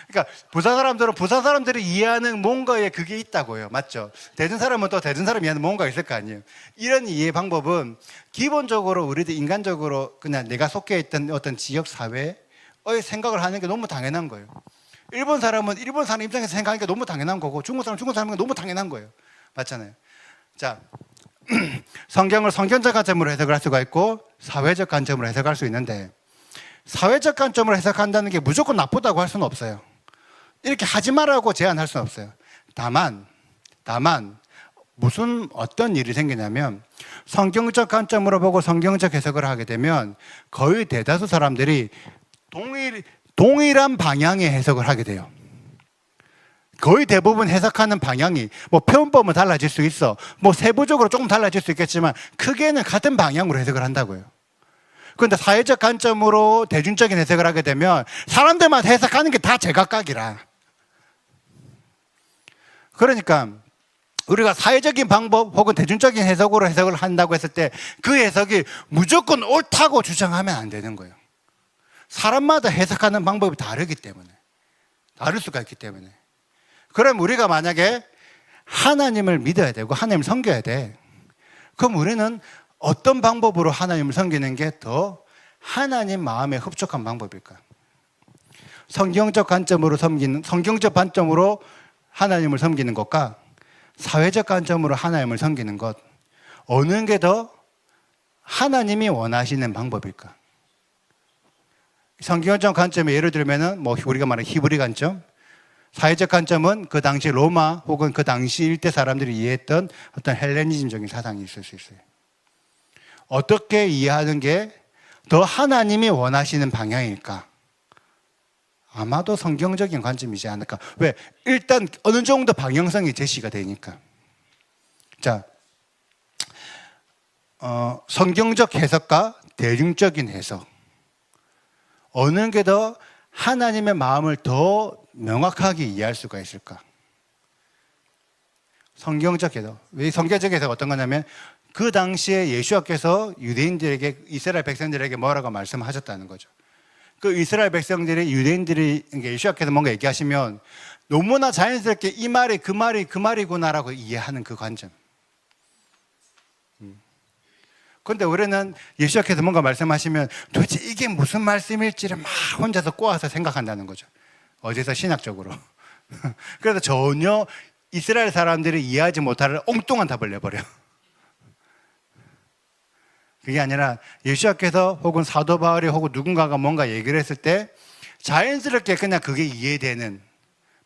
그러니까 부산 사람들이 이해하는 뭔가에 그게 있다고요. 맞죠? 대전 사람은 또 대전 사람이 이해하는 뭔가가 있을 거 아니에요. 이런 이해 방법은 기본적으로 우리들 인간적으로 그냥 내가 속해 있던 어떤 지역 사회의 생각을 하는 게 너무 당연한 거예요. 일본 사람은 일본 사람 입장에서 생각하는 게 너무 당연한 거고, 중국 사람은 중국 사람인 게 너무 당연한 거예요. 맞잖아요. 자, 성경을 성경적 관점으로 해석을 할 수가 있고 사회적 관점으로 해석할 수 있는데, 사회적 관점으로 해석한다는 게 무조건 나쁘다고 할 수는 없어요. 이렇게 하지 말라고 제안할 수는 없어요. 다만 어떤 일이 생기냐면 성경적 관점으로 보고 성경적 해석을 하게 되면 거의 대다수 사람들이 동일한 방향의 해석을 하게 돼요. 거의 대부분 해석하는 방향이 표현법은 달라질 수 있어. 세부적으로 조금 달라질 수 있겠지만 크게는 같은 방향으로 해석을 한다고요. 그런데 사회적 관점으로 대중적인 해석을 하게 되면 사람들마다 해석하는 게 다 제각각이라. 그러니까 우리가 사회적인 방법 혹은 대중적인 해석으로 해석을 한다고 했을 때 그 해석이 무조건 옳다고 주장하면 안 되는 거예요. 사람마다 해석하는 방법이 다르기 때문에, 다를 수가 있기 때문에. 그럼 우리가 만약에 하나님을 믿어야 되고 하나님을 섬겨야 돼. 그럼 우리는 어떤 방법으로 하나님을 섬기는 게 더 하나님 마음에 흡족한 방법일까? 성경적 관점으로 하나님을 섬기는 것과 사회적 관점으로 하나님을 섬기는 것, 어느 게 더 하나님이 원하시는 방법일까? 성경적 관점에 예를 들면은 우리가 말하는 히브리 관점, 사회적 관점은 그 당시 로마 혹은 그 당시 일대 사람들이 이해했던 어떤 헬레니즘적인 사상이 있을 수 있어요. 어떻게 이해하는 게 더 하나님이 원하시는 방향일까? 아마도 성경적인 관점이지 않을까? 왜? 일단 어느 정도 방향성이 제시가 되니까. 자, 성경적 해석과 대중적인 해석, 어느 게 더 하나님의 마음을 더 명확하게 이해할 수가 있을까? 성경적 해석. 왜 성경적 해석 어떤 거냐면 그 당시에 예수님께서 유대인들에게, 이스라엘 백성들에게 뭐라고 말씀하셨다는 거죠. 그 이스라엘 백성들이 유대인들이 예수님께서 뭔가 얘기하시면 너무나 자연스럽게 이 말이 그 말이구나라고 이해하는 그 관점. 그런데 우리는 예수님께서 뭔가 말씀하시면 도대체 이게 무슨 말씀일지를 막 혼자서 꼬아서 생각한다는 거죠. 어디서 신학적으로. 그래서 전혀 이스라엘 사람들이 이해하지 못할 엉뚱한 답을 내버려. 그게 아니라 예수님께서 혹은 사도 바울이 혹은 누군가가 뭔가 얘기를 했을 때 자연스럽게 그냥 그게 이해되는,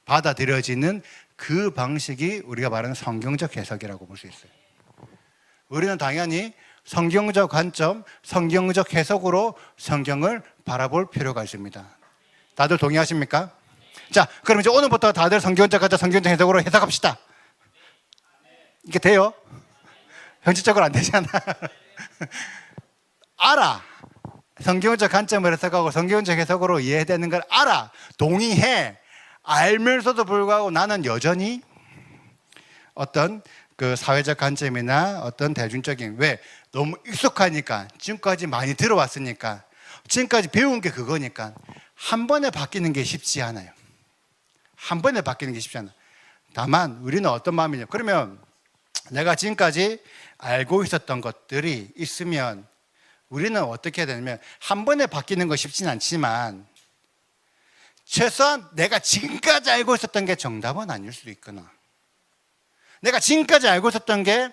받아들여지는 그 방식이 우리가 말하는 성경적 해석이라고 볼 수 있어요. 우리는 당연히 성경적 관점, 성경적 해석으로 성경을 바라볼 필요가 있습니다. 다들 동의하십니까? 자, 그럼 이제 오늘부터 다들 성경적 관점, 성경적 해석으로 해석합시다. 이게 돼요? 현실적으로 안 되잖아. 알아. 성경적 관점을 해석하고 성경적 해석으로 이해되는 걸 알아. 동의해. 알면서도 불구하고 나는 여전히 어떤 그 사회적 관점이나 어떤 대중적인, 왜? 너무 익숙하니까, 지금까지 많이 들어왔으니까, 지금까지 배운 게 그거니까 한 번에 바뀌는 게 쉽지 않아요. 한 번에 바뀌는 게 쉽지 않아. 다만 우리는 어떤 마음이냐, 그러면 내가 지금까지 알고 있었던 것들이 있으면 우리는 어떻게 해야 되냐면, 한 번에 바뀌는 거 쉽진 않지만 최소한 내가 지금까지 알고 있었던 게 정답은 아닐 수도 있거나, 내가 지금까지 알고 있었던 게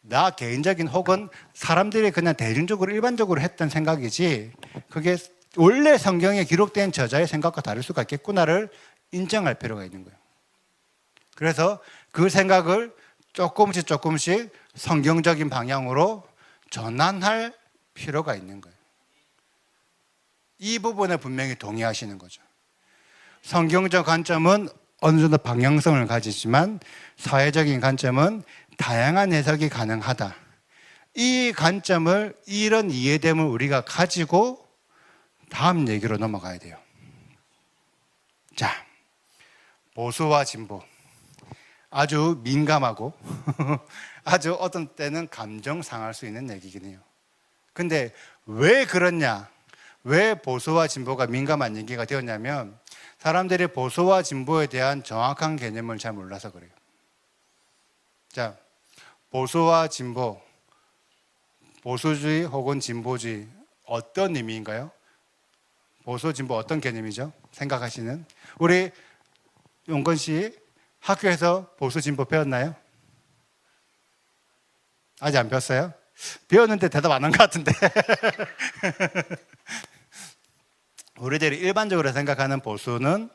나 개인적인 혹은 사람들이 그냥 대중적으로 일반적으로 했던 생각이지 그게 원래 성경에 기록된 저자의 생각과 다를 수가 있겠구나를 인정할 필요가 있는 거예요. 그래서 그 생각을 조금씩 성경적인 방향으로 전환할 필요가 있는 거예요. 이 부분에 분명히 동의하시는 거죠. 성경적 관점은 어느 정도 방향성을 가지지만 사회적인 관점은 다양한 해석이 가능하다. 이 관점을, 이런 이해됨을 우리가 가지고 다음 얘기로 넘어가야 돼요. 자, 보수와 진보. 아주 민감하고 아주 어떤 때는 감정 상할 수 있는 얘기긴 해요. 근데 왜 그렇냐? 왜 보수와 진보가 민감한 얘기가 되었냐면 사람들이 보수와 진보에 대한 정확한 개념을 잘 몰라서 그래요. 자, 보수와 진보, 보수주의 혹은 진보주의 어떤 의미인가요? 보수, 진보 어떤 개념이죠? 생각하시는 우리 용건 씨 학교에서 보수, 진보 배웠나요? 아직 안 배웠어요? 배웠는데 대답 안 한 것 같은데. 우리들이 일반적으로 생각하는 보수는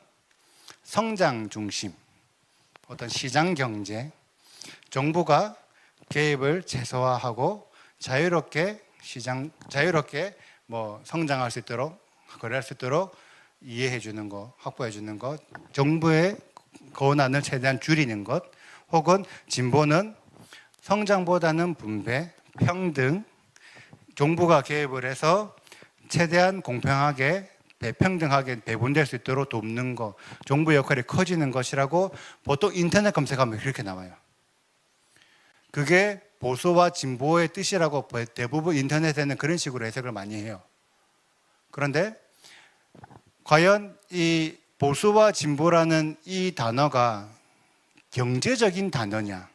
성장 중심, 어떤 시장 경제, 정부가 개입을 최소화하고 자유롭게 성장할 수 있도록, 거래할 수 있도록 이해해 주는 것, 확보해 주는 것, 정부의 권한을 최대한 줄이는 것, 혹은 진보는 성장보다는 분배, 평등, 정부가 개입을 해서 최대한 공평하게, 평등하게 배분될 수 있도록 돕는 것, 정부 역할이 커지는 것이라고 보통 인터넷 검색하면 그렇게 나와요. 그게 보수와 진보의 뜻이라고 대부분 인터넷에는 그런 식으로 해석을 많이 해요. 그런데 과연 이 보수와 진보라는 이 단어가 경제적인 단어냐?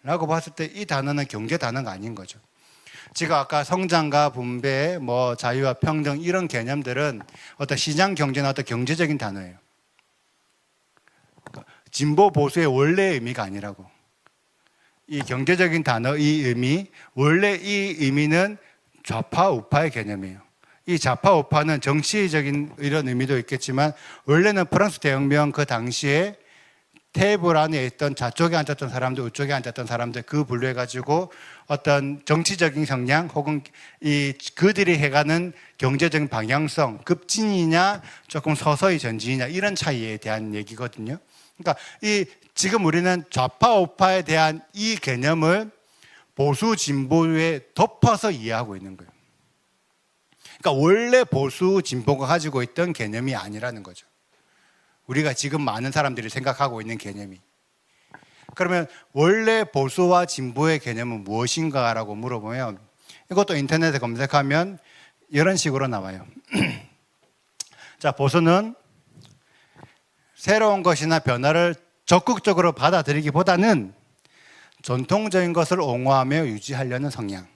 라고 봤을 때 이 단어는 경제 단어가 아닌 거죠. 제가 아까 성장과 분배, 자유와 평등 이런 개념들은 어떤 시장 경제나 어떤 경제적인 단어예요. 진보 보수의 원래 의미가 아니라고. 이 경제적인 단어, 이 의미, 원래 이 의미는 좌파 우파의 개념이에요. 이 좌파 우파는 정치적인 이런 의미도 있겠지만 원래는 프랑스 대혁명 그 당시에 테이블 안에 있던 좌쪽에 앉았던 사람들, 우쪽에 앉았던 사람들 그 분류해가지고 어떤 정치적인 성향 혹은 그들이 해가는 경제적인 방향성, 급진이냐 조금 서서히 전진이냐 이런 차이에 대한 얘기거든요. 그러니까 지금 우리는 좌파 우파에 대한 이 개념을 보수 진보에 덮어서 이해하고 있는 거예요. 그러니까 원래 보수 진보가 가지고 있던 개념이 아니라는 거죠. 우리가 지금 많은 사람들이 생각하고 있는 개념이. 그러면 원래 보수와 진보의 개념은 무엇인가라고 물어보면 이것도 인터넷에 검색하면 이런 식으로 나와요. 자, 보수는 새로운 것이나 변화를 적극적으로 받아들이기보다는 전통적인 것을 옹호하며 유지하려는 성향.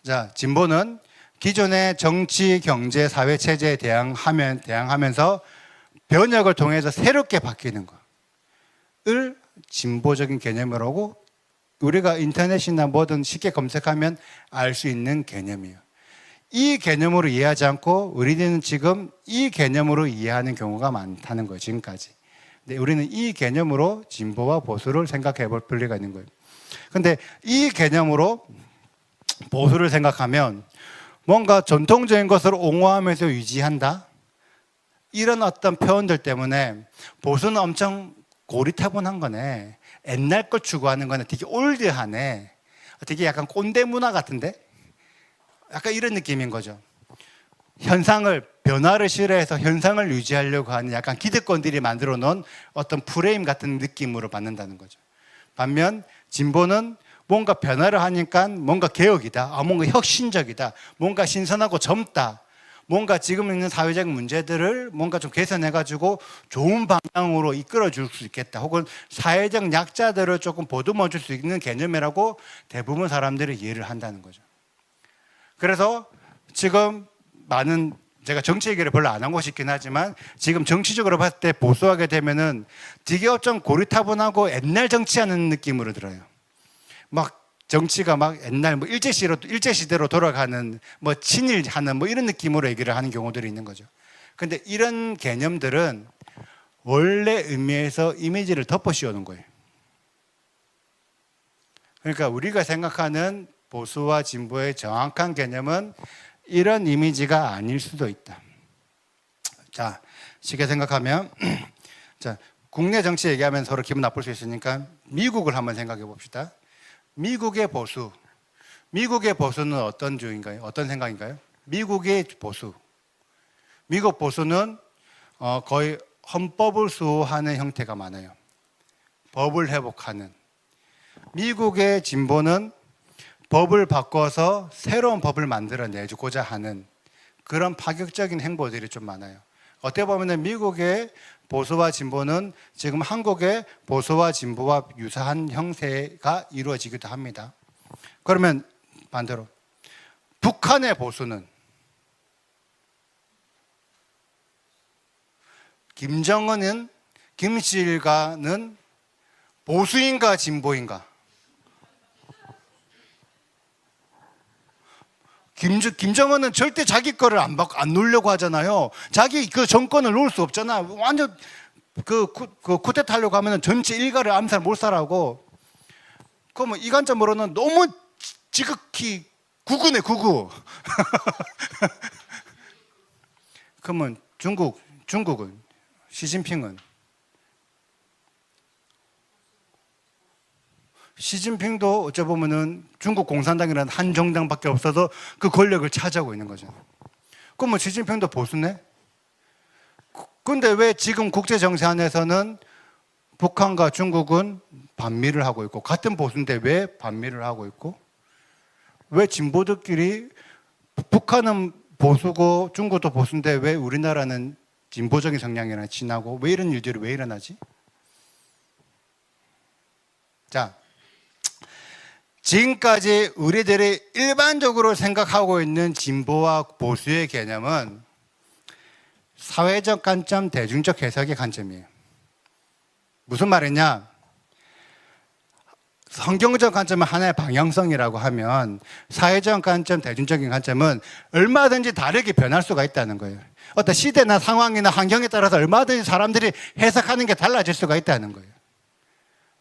자, 진보는 기존의 정치, 경제, 사회 체제에 대항하면서 변혁을 통해서 새롭게 바뀌는 것을 진보적인 개념으로 하고, 우리가 인터넷이나 뭐든 쉽게 검색하면 알 수 있는 개념이에요. 이 개념으로 이해하지 않고 우리는 지금 이 개념으로 이해하는 경우가 많다는 거예요, 지금까지. 근데 우리는 이 개념으로 진보와 보수를 생각해 볼 필요가 있는 거예요. 근데 이 개념으로 보수를 생각하면 뭔가 전통적인 것을 옹호하면서 유지한다? 이런 어떤 표현들 때문에 보수는 엄청 고리타분한 거네. 옛날 걸 추구하는 거네. 되게 올드하네. 되게 약간 꼰대 문화 같은데? 약간 이런 느낌인 거죠. 변화를 싫어해서 현상을 유지하려고 하는 약간 기득권들이 만들어 놓은 어떤 프레임 같은 느낌으로 받는다는 거죠. 반면 진보는 뭔가 변화를 하니까 뭔가 개혁이다. 뭔가 혁신적이다. 뭔가 신선하고 젊다. 뭔가 지금 있는 사회적 문제들을 뭔가 좀 개선해가지고 좋은 방향으로 이끌어줄 수 있겠다. 혹은 사회적 약자들을 조금 보듬어 줄 수 있는 개념이라고 대부분 사람들이 이해를 한다는 거죠. 그래서 지금 많은, 제가 정치 얘기를 별로 안 하고 싶긴 하지만 지금 정치적으로 봤을 때 보수하게 되면은 되게 좀 고리타분하고 옛날 정치하는 느낌으로 들어요. 막 정치가 막 옛날 뭐 일제시대로 돌아가는 뭐 친일하는 뭐 이런 느낌으로 얘기를 하는 경우들이 있는 거죠. 근데 이런 개념들은 원래 의미에서 이미지를 덮어 씌우는 거예요. 그러니까 우리가 생각하는 보수와 진보의 정확한 개념은 이런 이미지가 아닐 수도 있다. 자, 쉽게 생각하면 자, 국내 정치 얘기하면 서로 기분 나쁠 수 있으니까 미국을 한번 생각해 봅시다. 미국의 보수는 어떤 주의인가요? 어떤 생각인가요? 미국의 보수. 미국 보수는 거의 헌법을 수호하는 형태가 많아요. 법을 회복하는. 미국의 진보는 법을 바꿔서 새로운 법을 만들어내고자 하는 그런 파격적인 행보들이 좀 많아요. 어떻게 보면 미국의 보수와 진보는 지금 한국의 보수와 진보와 유사한 형태가 이루어지기도 합니다. 그러면 반대로 북한의 보수는 김정은은, 김실과는 보수인가 진보인가? 김정은은 절대 자기 거를 안 놓으려고 하잖아요. 자기 그 정권을 놓을 수 없잖아. 완전 그 쿠데타 하려고 하면 전체 일가를 암살 몰살하고. 그러면 이 관점으로는 너무 지극히 구구네, 구구. 그러면 중국은 시진핑도 어찌 보면은 중국 공산당이라는 한 정당밖에 없어서 그 권력을 차지하고 있는 거죠. 그럼 시진핑도 보수네? 근데 왜 지금 국제 정세 안에서는 북한과 중국은 반미를 하고 있고, 같은 보수인데 왜 반미를 하고 있고, 왜 진보들끼리 북한은 보수고 중국도 보수인데 왜 우리나라는 진보적인 성향이나 지나고, 왜 이런 일들이 왜 일어나지? 자, 지금까지 우리들이 일반적으로 생각하고 있는 진보와 보수의 개념은 사회적 관점, 대중적 해석의 관점이에요. 무슨 말이냐? 성경적 관점은 하나의 방향성이라고 하면 사회적 관점, 대중적인 관점은 얼마든지 다르게 변할 수가 있다는 거예요. 어떤 시대나 상황이나 환경에 따라서 얼마든지 사람들이 해석하는 게 달라질 수가 있다는 거예요.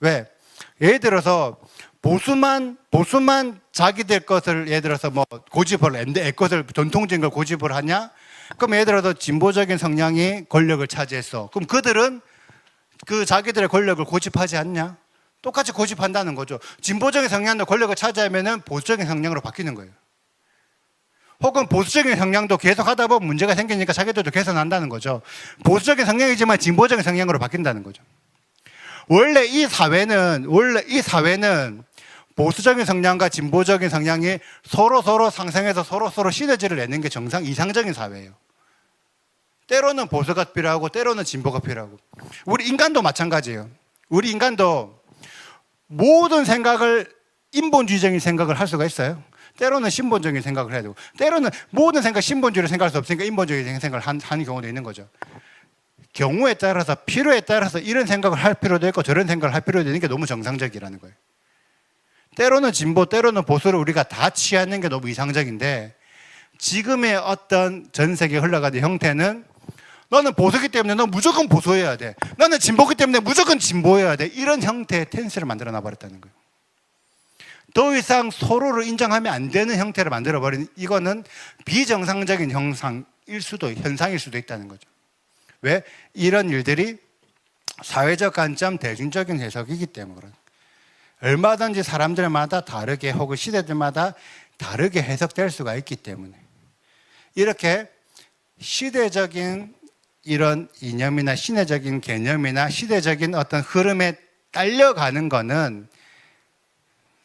왜? 예를 들어서 보수만 자기들 것을 예를 들어서 뭐 고집을 애 것을 전통적인 걸 고집을 하냐? 그럼 예를 들어서 진보적인 성향이 권력을 차지했어. 그럼 그들은 그 자기들의 권력을 고집하지 않냐? 똑같이 고집한다는 거죠. 진보적인 성향도 권력을 차지하면은 보수적인 성향으로 바뀌는 거예요. 혹은 보수적인 성향도 계속 하다 보면 문제가 생기니까 자기들도 개선한다는 거죠. 보수적인 성향이지만 진보적인 성향으로 바뀐다는 거죠. 원래 이 사회는 보수적인 성향과 진보적인 성향이 서로 상생해서 서로 시너지를 내는 게 이상적인 사회예요. 때로는 보수가 필요하고 때로는 진보가 필요하고. 우리 인간도 마찬가지예요. 우리 인간도 모든 생각을 인본주의적인 생각을 할 수가 있어요. 때로는 신본적인 생각을 해야 되고, 때로는 모든 생각 신본주의로 생각할 수 없으니까 인본주의적인 생각을 하는 경우도 있는 거죠. 경우에 따라서, 필요에 따라서 이런 생각을 할 필요도 있고 저런 생각을 할 필요도 있는 게 너무 정상적이라는 거예요. 때로는 진보, 때로는 보수를 우리가 다 취하는 게 너무 이상적인데, 지금의 어떤 전 세계에 흘러가는 형태는 너는 보수기 때문에 너 무조건 보수해야 돼, 너는 진보기 때문에 무조건 진보해야 돼, 이런 형태의 텐스를 만들어 놔버렸다는 거예요. 더 이상 서로를 인정하면 안 되는 형태를 만들어버린, 이거는 비정상적인 현상일 수도 있다는 거죠. 왜? 이런 일들이 사회적 관점, 대중적인 해석이기 때문에 그런. 얼마든지 사람들마다 다르게 혹은 시대들마다 다르게 해석될 수가 있기 때문에 이렇게 시대적인 이런 이념이나 시대적인 개념이나 시대적인 어떤 흐름에 딸려가는 거는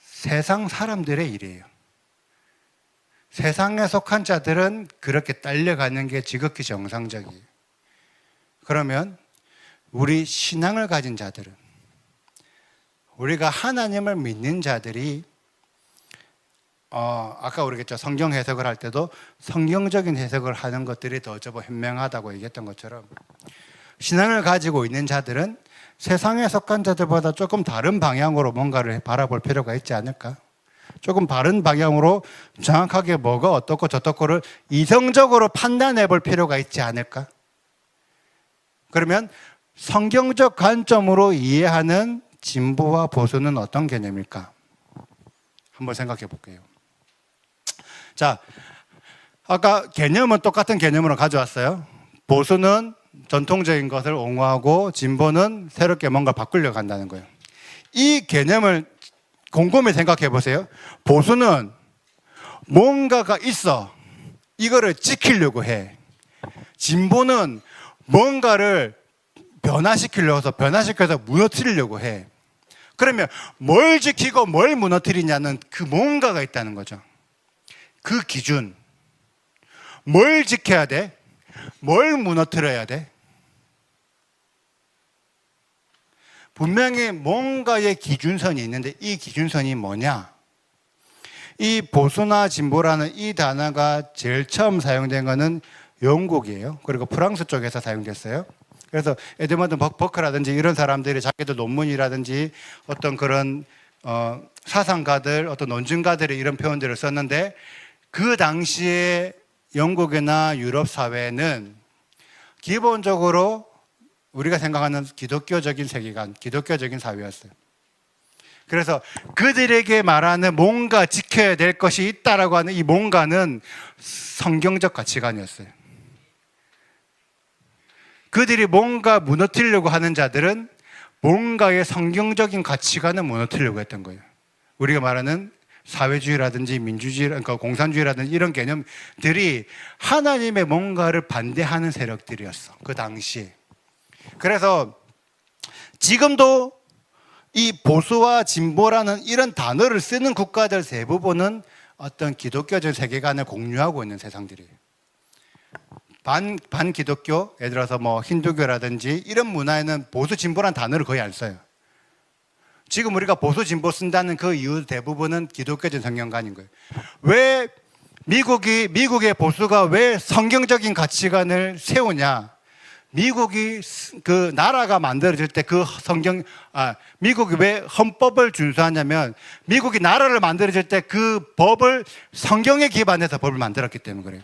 세상 사람들의 일이에요. 세상에 속한 자들은 그렇게 딸려가는 게 지극히 정상적이에요. 그러면 우리 신앙을 가진 자들은, 우리가 하나님을 믿는 자들이 아까 우리가 성경 해석을 할 때도 성경적인 해석을 하는 것들이 더 현명하다고 얘기했던 것처럼, 신앙을 가지고 있는 자들은 세상에 속한 자들보다 조금 다른 방향으로 뭔가를 바라볼 필요가 있지 않을까? 조금 다른 방향으로 정확하게 뭐가 어떻고 저떻고를 이성적으로 판단해 볼 필요가 있지 않을까? 그러면 성경적 관점으로 이해하는 진보와 보수는 어떤 개념일까? 한번 생각해 볼게요. 자, 아까 개념은 똑같은 개념으로 가져왔어요. 보수는 전통적인 것을 옹호하고 진보는 새롭게 뭔가 바꾸려고 한다는 거예요. 이 개념을 곰곰이 생각해 보세요. 보수는 뭔가가 있어, 이거를 지키려고 해. 진보는 뭔가를 변화시켜서 무너뜨리려고 해. 그러면 뭘 지키고 뭘 무너뜨리냐는 그 뭔가가 있다는 거죠. 그 기준. 뭘 지켜야 돼? 뭘 무너뜨려야 돼? 분명히 뭔가의 기준선이 있는데 이 기준선이 뭐냐? 이 보수나 진보라는 이 단어가 제일 처음 사용된 것은 영국이에요. 그리고 프랑스 쪽에서 사용됐어요. 그래서 에드먼드 버크라든지 이런 사람들이 자기들 논문이라든지 어떤 그런 사상가들, 어떤 논증가들이 이런 표현들을 썼는데, 그 당시에 영국이나 유럽 사회는 기본적으로 우리가 생각하는 기독교적인 세계관, 기독교적인 사회였어요. 그래서 그들에게 말하는 뭔가 지켜야 될 것이 있다라고 하는 이 뭔가는 성경적 가치관이었어요. 그들이 뭔가 무너뜨리려고 하는 자들은 뭔가의 성경적인 가치관을 무너뜨리려고 했던 거예요. 우리가 말하는 사회주의라든지 민주주의, 그러니까 공산주의라든지 이런 개념들이 하나님의 뭔가를 반대하는 세력들이었어, 그 당시에. 그래서 지금도 이 보수와 진보라는 이런 단어를 쓰는 국가들 대부분은 어떤 기독교적 세계관을 공유하고 있는 세상들이에요. 반기독교, 예를 들어서 뭐 힌두교라든지 이런 문화에는 보수 진보란 단어를 거의 안 써요. 지금 우리가 보수 진보 쓴다는 그 이유 대부분은 기독교적 성경관인 거예요. 왜 미국의 보수가 왜 성경적인 가치관을 세우냐? 미국이 그 나라가 만들어질 때 미국이 왜 헌법을 준수하냐면, 미국이 나라를 만들어질 때 그 법을 성경에 기반해서 법을 만들었기 때문에 그래요.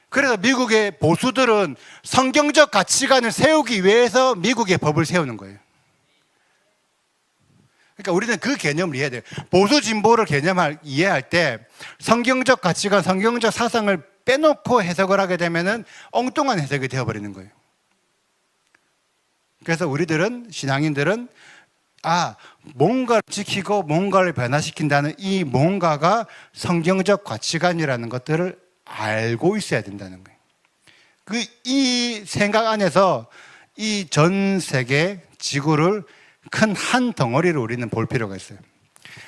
그래서 미국의 보수들은 성경적 가치관을 세우기 위해서 미국의 법을 세우는 거예요. 그러니까 우리는 그 개념을 이해해야 돼요. 보수 진보를 이해할 때 성경적 가치관, 성경적 사상을 빼놓고 해석을 하게 되면은 엉뚱한 해석이 되어버리는 거예요. 그래서 우리들은, 신앙인들은 뭔가를 지키고 뭔가를 변화시킨다는 이 뭔가가 성경적 가치관이라는 것들을 알고 있어야 된다는 거예요. 이 생각 안에서 이 전 세계 지구를 큰 한 덩어리를 우리는 볼 필요가 있어요.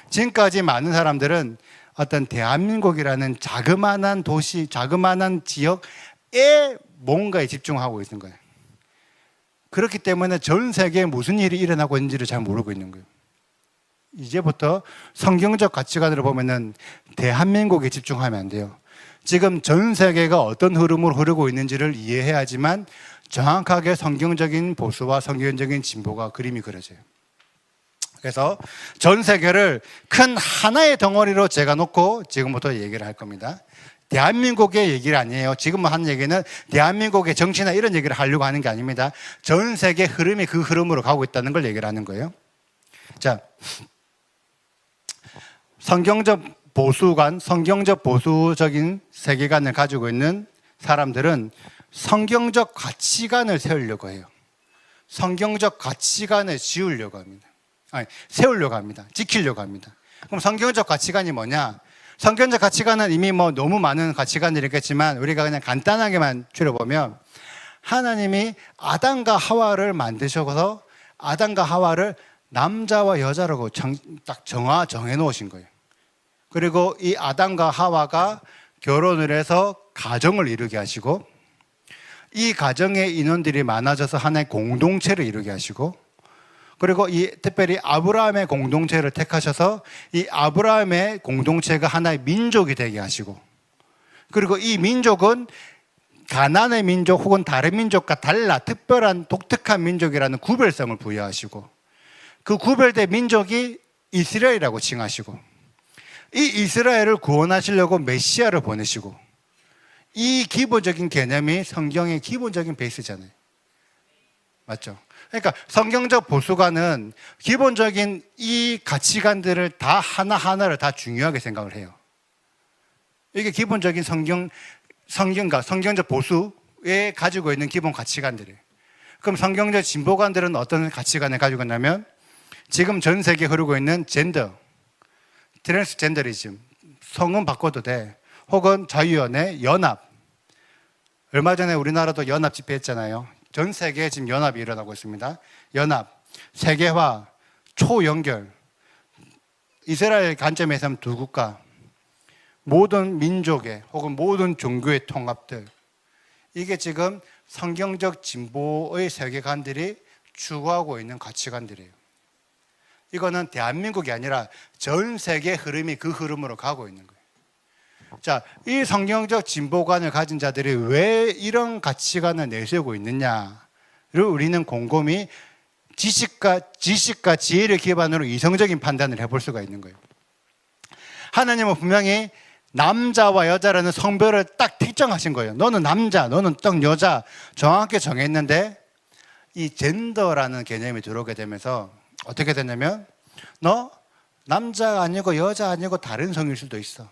지금까지 많은 사람들은 어떤 대한민국이라는 자그마한 도시, 자그마한 지역에 뭔가에 집중하고 있는 거예요. 그렇기 때문에 전 세계에 무슨 일이 일어나고 있는지를 잘 모르고 있는 거예요. 이제부터 성경적 가치관으로 보면은 대한민국에 집중하면 안 돼요. 지금 전 세계가 어떤 흐름으로 흐르고 있는지를 이해해야지만 정확하게 성경적인 보수와 성경적인 진보가 그림이 그려져요. 그래서 전 세계를 큰 하나의 덩어리로 제가 놓고 지금부터 얘기를 할 겁니다. 대한민국의 얘기를 아니에요. 지금 하는 얘기는 대한민국의 정치나 이런 얘기를 하려고 하는 게 아닙니다. 전 세계 흐름이 그 흐름으로 가고 있다는 걸 얘기를 하는 거예요. 자, 성경적 보수적인 세계관을 가지고 있는 사람들은 성경적 가치관을 세우려고 해요. 성경적 가치관을 세우려고 합니다. 지키려고 합니다. 그럼 성경적 가치관이 뭐냐? 성경적 가치관은 이미 너무 많은 가치관들이 있겠지만 우리가 그냥 간단하게만 줄여보면 하나님이 아담과 하와를 만드셔서 아담과 하와를 남자와 여자라고 딱 정해 놓으신 거예요. 그리고 이 아담과 하와가 결혼을 해서 가정을 이루게 하시고 이 가정의 인원들이 많아져서 하나의 공동체를 이루게 하시고 그리고 특별히 아브라함의 공동체를 택하셔서 이 아브라함의 공동체가 하나의 민족이 되게 하시고 그리고 이 민족은 가나안의 민족 혹은 다른 민족과 달라 특별한 독특한 민족이라는 구별성을 부여하시고 그 구별된 민족이 이스라엘이라고 칭하시고 이 이스라엘을 구원하시려고 메시아를 보내시고 이 기본적인 개념이 성경의 기본적인 베이스잖아요. 맞죠? 그러니까 성경적 보수관은 기본적인 이 가치관들을 다 하나하나를 다 중요하게 생각을 해요. 이게 기본적인 성경적 보수에 가지고 있는 기본 가치관들이에요. 그럼 성경적 진보관들은 어떤 가치관을 가지고 있냐면 지금 전 세계에 흐르고 있는 젠더, 트랜스젠더리즘, 성은 바꿔도 돼. 혹은 자유연애, 연합. 얼마 전에 우리나라도 연합 집회했잖아요. 전 세계에 지금 연합이 일어나고 있습니다. 연합, 세계화, 초연결, 이스라엘 관점에서는 두 국가, 모든 민족의 혹은 모든 종교의 통합들. 이게 지금 성경적 진보의 세계관들이 추구하고 있는 가치관들이에요. 이거는 대한민국이 아니라 전 세계 흐름이 그 흐름으로 가고 있는 거예요. 자, 이 성경적 진보관을 가진 자들이 왜 이런 가치관을 내세우고 있느냐를 우리는 곰곰이 지식과 지혜를 기반으로 이성적인 판단을 해볼 수가 있는 거예요. 하나님은 분명히 남자와 여자라는 성별을 딱 특정하신 거예요. 너는 남자, 너는 딱 여자 정확하게 정했는데 이 젠더라는 개념이 들어오게 되면서 어떻게 되냐면 너 남자가 아니고 여자 아니고 다른 성일 수도 있어.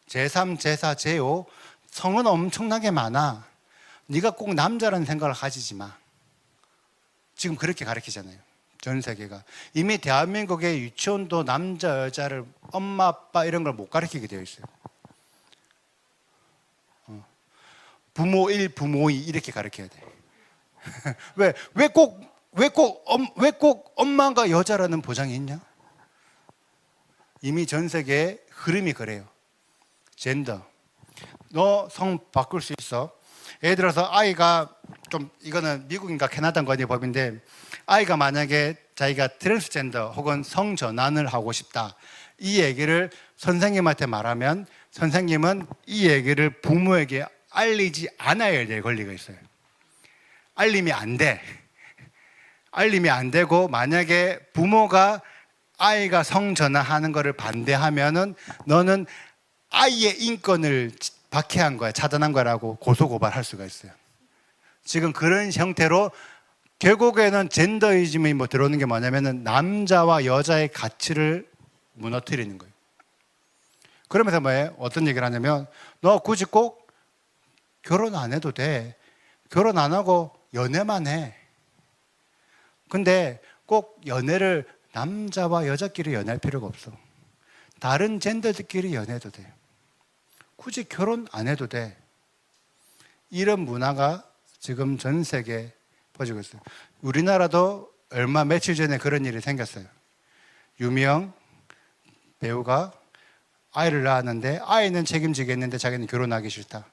제3, 제4, 제5 성은 엄청나게 많아. 네가 꼭 남자라는 생각을 가지지 마. 지금 그렇게 가르치잖아요. 전 세계가. 이미 대한민국의 유치원도 남자, 여자를 엄마, 아빠 이런 걸 못 가르치게 되어 있어요. 부모 1, 부모 2 이렇게 가르쳐야 돼. 왜 꼭 엄마가 여자라는 보장이 있냐? 이미 전 세계의 흐름이 그래요. 젠더. 너 성 바꿀 수 있어. 예를 들어서 아이가 이거는 미국인가 캐나다인가 어디 법인데 아이가 만약에 자기가 트랜스젠더 혹은 성전환을 하고 싶다. 이 얘기를 선생님한테 말하면 선생님은 이 얘기를 부모에게 알리지 않아야 될 권리가 있어요. 알리면 안 돼. 알림이 안 되고 만약에 부모가 아이가 성전환하는 것을 반대하면은 너는 아이의 인권을 박해한 거야, 차단한 거라고 고소고발할 수가 있어요. 지금 그런 형태로 결국에는 젠더이즘이 들어오는 게 뭐냐면은 남자와 여자의 가치를 무너뜨리는 거예요. 그러면서 뭐예요? 어떤 얘기를 하냐면 너 굳이 꼭 결혼 안 해도 돼. 결혼 안 하고 연애만 해. 근데 꼭 연애를 남자와 여자끼리 연애할 필요가 없어. 다른 젠더들끼리 연애해도 돼. 굳이 결혼 안 해도 돼. 이런 문화가 지금 전 세계에 퍼지고 있어요. 우리나라도 며칠 전에 그런 일이 생겼어요. 유명 배우가 아이를 낳았는데 아이는 책임지겠는데 자기는 결혼하기 싫다.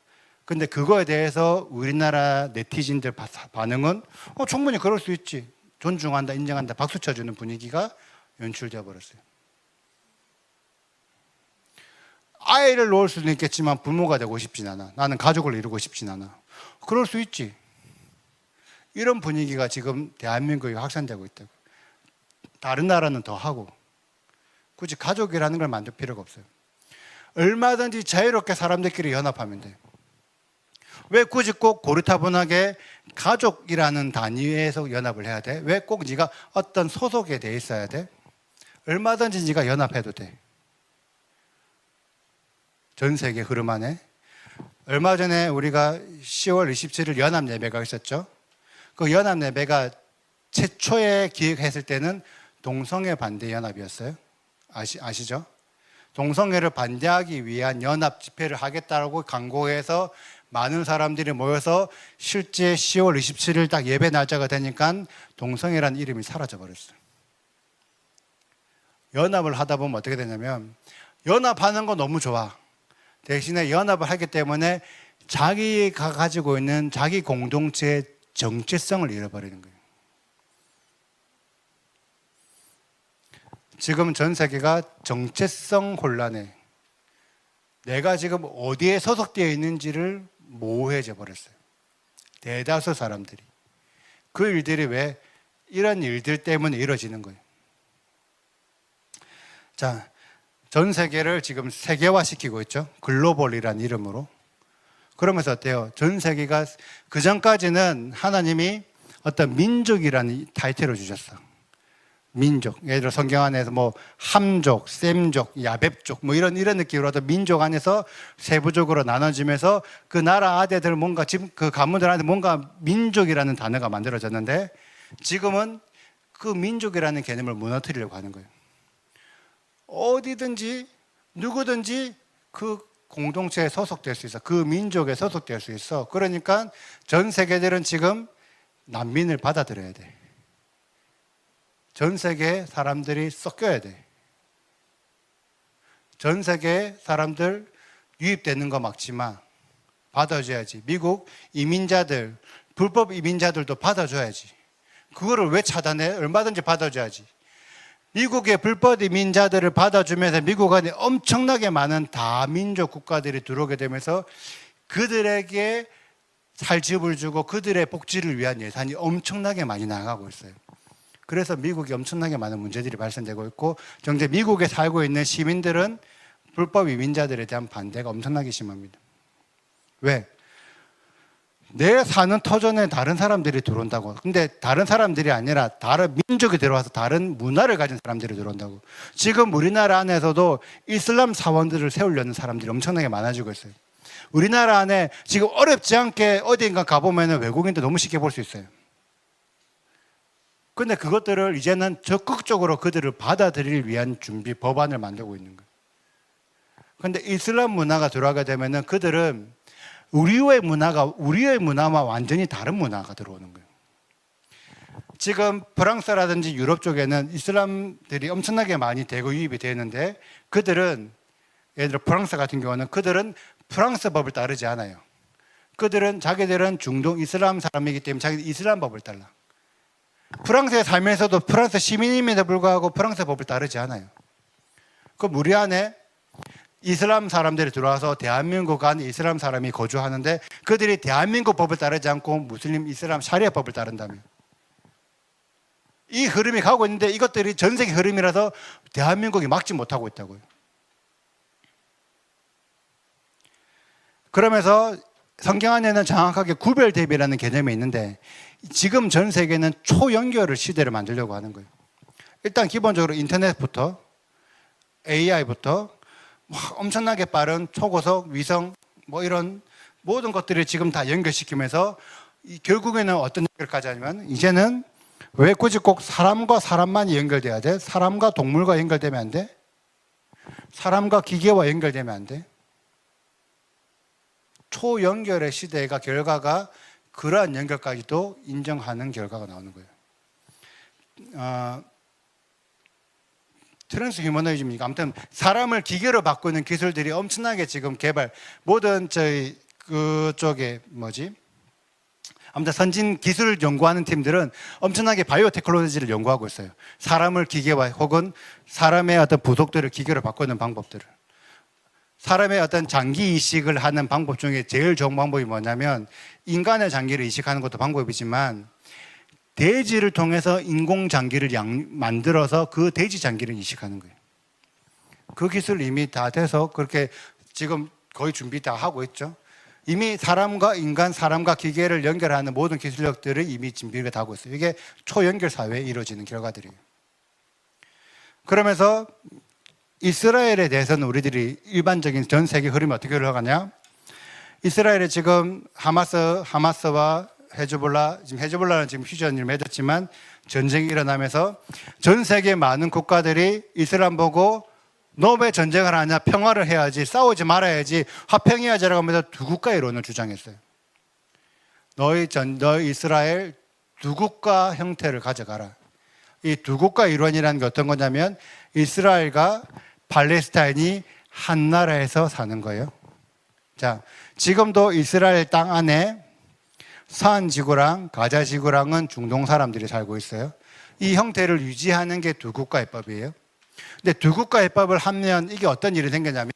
근데 그거에 대해서 우리나라 네티즌들 반응은 충분히 그럴 수 있지. 존중한다, 인정한다, 박수 쳐주는 분위기가 연출되어 버렸어요. 아이를 놓을 수는 있겠지만 부모가 되고 싶진 않아. 나는 가족을 이루고 싶진 않아. 그럴 수 있지. 이런 분위기가 지금 대한민국에 확산되고 있다고. 다른 나라는 더 하고 굳이 가족이라는 걸 만들 필요가 없어요. 얼마든지 자유롭게 사람들끼리 연합하면 돼. 왜 굳이 꼭 고리타분하게 가족이라는 단위에서 연합을 해야 돼? 왜 꼭 네가 어떤 소속에 돼 있어야 돼? 얼마든지 네가 연합해도 돼. 전 세계 흐름 안에. 얼마 전에 우리가 10월 27일 연합 예배가 있었죠. 그 연합 예배가 최초에 기획했을 때는 동성애 반대 연합이었어요. 아시죠? 동성애를 반대하기 위한 연합 집회를 하겠다고 강구해서 많은 사람들이 모여서 실제 10월 27일 딱 예배 날짜가 되니까 동성애라는 이름이 사라져 버렸어요. 연합을 하다 보면 어떻게 되냐면 연합하는 거 너무 좋아. 대신에 연합을 하기 때문에 자기가 가지고 있는 자기 공동체의 정체성을 잃어버리는 거예요. 지금 전 세계가 정체성 혼란에 내가 지금 어디에 소속되어 있는지를 모호해져 버렸어요. 대다수 사람들이. 그 일들이 왜 이런 일들 때문에 이루어지는 거예요. 자, 전 세계를 지금 세계화시키고 있죠. 글로벌이라는 이름으로. 그러면서 어때요? 전 세계가 그전까지는 하나님이 어떤 민족이라는 타이틀을 주셨어. 민족. 예를 들어 성경 안에서 뭐 함족, 셈족, 야벳족 뭐 이런 느낌으로 어떤 민족 안에서 세부적으로 나눠지면서 그 나라 아대들 뭔가 지금 그 가문들한테 뭔가 민족이라는 단어가 만들어졌는데 지금은 그 민족이라는 개념을 무너뜨리려고 하는 거예요. 어디든지 누구든지 그 공동체에 소속될 수 있어. 그 민족에 소속될 수 있어. 그러니까 전 세계들은 지금 난민을 받아들여야 돼. 전 세계 사람들이 섞여야 돼. 전 세계 사람들 유입되는 거 막지 마. 받아줘야지. 미국 이민자들, 불법 이민자들도 받아줘야지. 그거를 왜 차단해? 얼마든지 받아줘야지. 미국의 불법 이민자들을 받아주면서 미국 안에 엄청나게 많은 다민족 국가들이 들어오게 되면서 그들에게 살 집을 주고 그들의 복지를 위한 예산이 엄청나게 많이 나가고 있어요. 그래서 미국이 엄청나게 많은 문제들이 발생되고 있고 정작 미국에 살고 있는 시민들은 불법 이민자들에 대한 반대가 엄청나게 심합니다. 왜? 내 사는 터전에 다른 사람들이 들어온다고. 근데 다른 사람들이 아니라 다른 민족이 들어와서 다른 문화를 가진 사람들이 들어온다고. 지금 우리나라 안에서도 이슬람 사원들을 세우려는 사람들이 엄청나게 많아지고 있어요. 우리나라 안에 지금 어렵지 않게 어디인가 가보면 외국인도 너무 쉽게 볼 수 있어요. 근데 그것들을 이제는 적극적으로 그들을 받아들일 위한 준비 법안을 만들고 있는 거예요. 근데 이슬람 문화가 들어가게 되면은 그들은 우리의 문화와 완전히 다른 문화가 들어오는 거예요. 지금 프랑스라든지 유럽 쪽에는 이슬람들이 엄청나게 많이 대거 유입이 되는데 그들은 예를 들어 프랑스 같은 경우는 그들은 프랑스 법을 따르지 않아요. 자기들은 중동 이슬람 사람이기 때문에 자기들 이슬람 법을 따라. 프랑스에 살면서도 프랑스 시민임에도 불구하고 프랑스 법을 따르지 않아요. 그럼 우리 안에 이슬람 사람들이 들어와서 대한민국 안에 이슬람 사람이 거주하는데 그들이 대한민국 법을 따르지 않고 무슬림 이슬람 샤리아 법을 따른다면 이 흐름이 가고 있는데 이것들이 전 세계 흐름이라서 대한민국이 막지 못하고 있다고요. 그러면서 성경 안에는 정확하게 구별 대비라는 개념이 있는데 지금 전 세계는 초연결을 시대를 만들려고 하는 거예요. 일단 기본적으로 인터넷부터 AI부터 엄청나게 빠른 초고속 위성 뭐 이런 모든 것들을 지금 다 연결시키면서 결국에는 어떤 연결까지 하냐면 이제는 왜 굳이 꼭 사람과 사람만이 연결돼야 돼? 사람과 동물과 연결되면 안 돼? 사람과 기계와 연결되면 안 돼? 초연결의 시대가 결과가 그러한 연결까지도 인정하는 결과가 나오는 거예요. 트랜스 휴머니즘이니까 아무튼 사람을 기계로 바꾸는 기술들이 엄청나게 지금 개발, 모든 저희 그쪽에 아무튼 선진 기술을 연구하는 팀들은 엄청나게 바이오 테크놀로지를 연구하고 있어요. 사람을 기계화 혹은 사람의 어떤 부속들을 기계로 바꾸는 방법들을. 사람의 어떤 장기 이식을 하는 방법 중에 제일 좋은 방법이 뭐냐면 인간의 장기를 이식하는 것도 방법이지만 돼지를 통해서 인공 장기를 만들어서 그 돼지 장기를 이식하는 거예요. 그 기술 이미 다 돼서 그렇게 지금 거의 준비 다 하고 있죠. 이미 사람과 인간, 사람과 기계를 연결하는 모든 기술력들을 이미 준비가 다 하고 있어요. 이게 초연결 사회에 이루어지는 결과들이에요. 그러면서 이스라엘에 대해서는 우리들이 일반적인 전 세계 흐름이 어떻게 흘러가냐? 이스라엘에 지금 하마스와 헤즈볼라, 지금 헤즈볼라는 지금 휴전을 맺었지만 전쟁이 일어나면서 전 세계 많은 국가들이 이스라엘 보고 너 왜 전쟁을 하냐? 평화를 해야지, 싸우지 말아야지, 화평해야지라고 하면서 두 국가 이론을 주장했어요. 너희 이스라엘 두 국가 형태를 가져가라. 이 두 국가 이론이라는 게 어떤 거냐면 이스라엘과 팔레스타인이 한 나라에서 사는 거예요. 자, 지금도 이스라엘 땅 안에 서한 지구랑 가자 지구랑은 중동 사람들이 살고 있어요. 이 형태를 유지하는 게 두 국가해법이에요. 근데 두 국가해법을 하면 이게 어떤 일이 생기냐면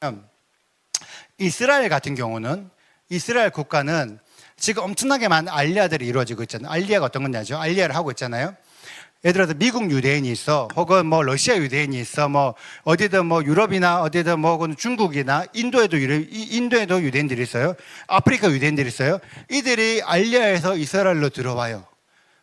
이스라엘 같은 경우는 이스라엘 국가는 지금 엄청나게 많은 알리아들이 이루어지고 있잖아요. 알리아가 어떤 건지 알리아를 하고 있잖아요. 예를 들어서 미국 유대인이 있어, 혹은 러시아 유대인이 있어, 어디든 유럽이나 어디든 중국이나 인도에도 유대인들이 있어요. 아프리카 유대인들이 있어요. 이들이 알리아에서 이스라엘로 들어와요.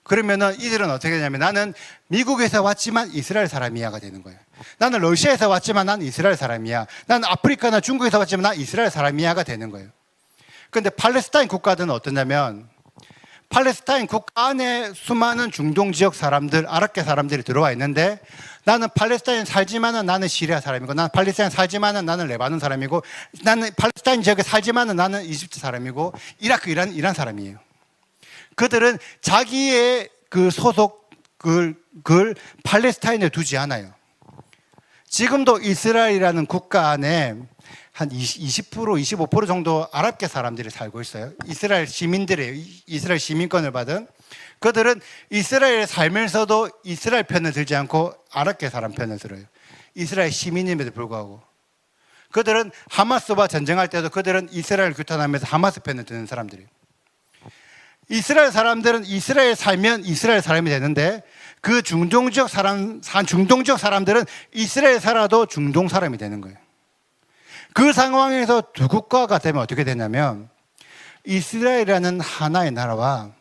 그러면은 이들은 어떻게 되냐면 나는 미국에서 왔지만 이스라엘 사람이야가 되는 거예요. 나는 러시아에서 왔지만 난 이스라엘 사람이야. 나는 아프리카나 중국에서 왔지만 난 이스라엘 사람이야가 되는 거예요. 그런데 팔레스타인 국가들은 어떠냐면 팔레스타인 국가 안에 수많은 중동 지역 사람들, 아랍계 사람들이 들어와 있는데 나는 팔레스타인 살지만은 나는 시리아 사람이고, 나는 팔레스타인 살지만은 나는 레바논 사람이고, 나는 팔레스타인 지역에 살지만은 나는 이집트 사람이고, 이라크, 이란 사람이에요. 그들은 자기의 그 소속 그걸 팔레스타인에 두지 않아요. 지금도 이스라엘이라는 국가 안에 한 20%, 25% 정도 아랍계 사람들이 살고 있어요. 이스라엘 시민들이에요. 이스라엘 시민권을 받은. 그들은 이스라엘에 살면서도 이스라엘 편을 들지 않고 아랍계 사람 편을 들어요. 이스라엘 시민임에도 불구하고. 그들은 하마스와 전쟁할 때도 그들은 이스라엘 규탄하면서 하마스 편을 드는 사람들이에요. 이스라엘 사람들은 이스라엘에 살면 이스라엘 사람이 되는데 그 중동 지역 사람들은 이스라엘에 살아도 중동 사람이 되는 거예요. 그 상황에서 두 국가가 되면 어떻게 되냐면 이스라엘이라는 하나의 나라와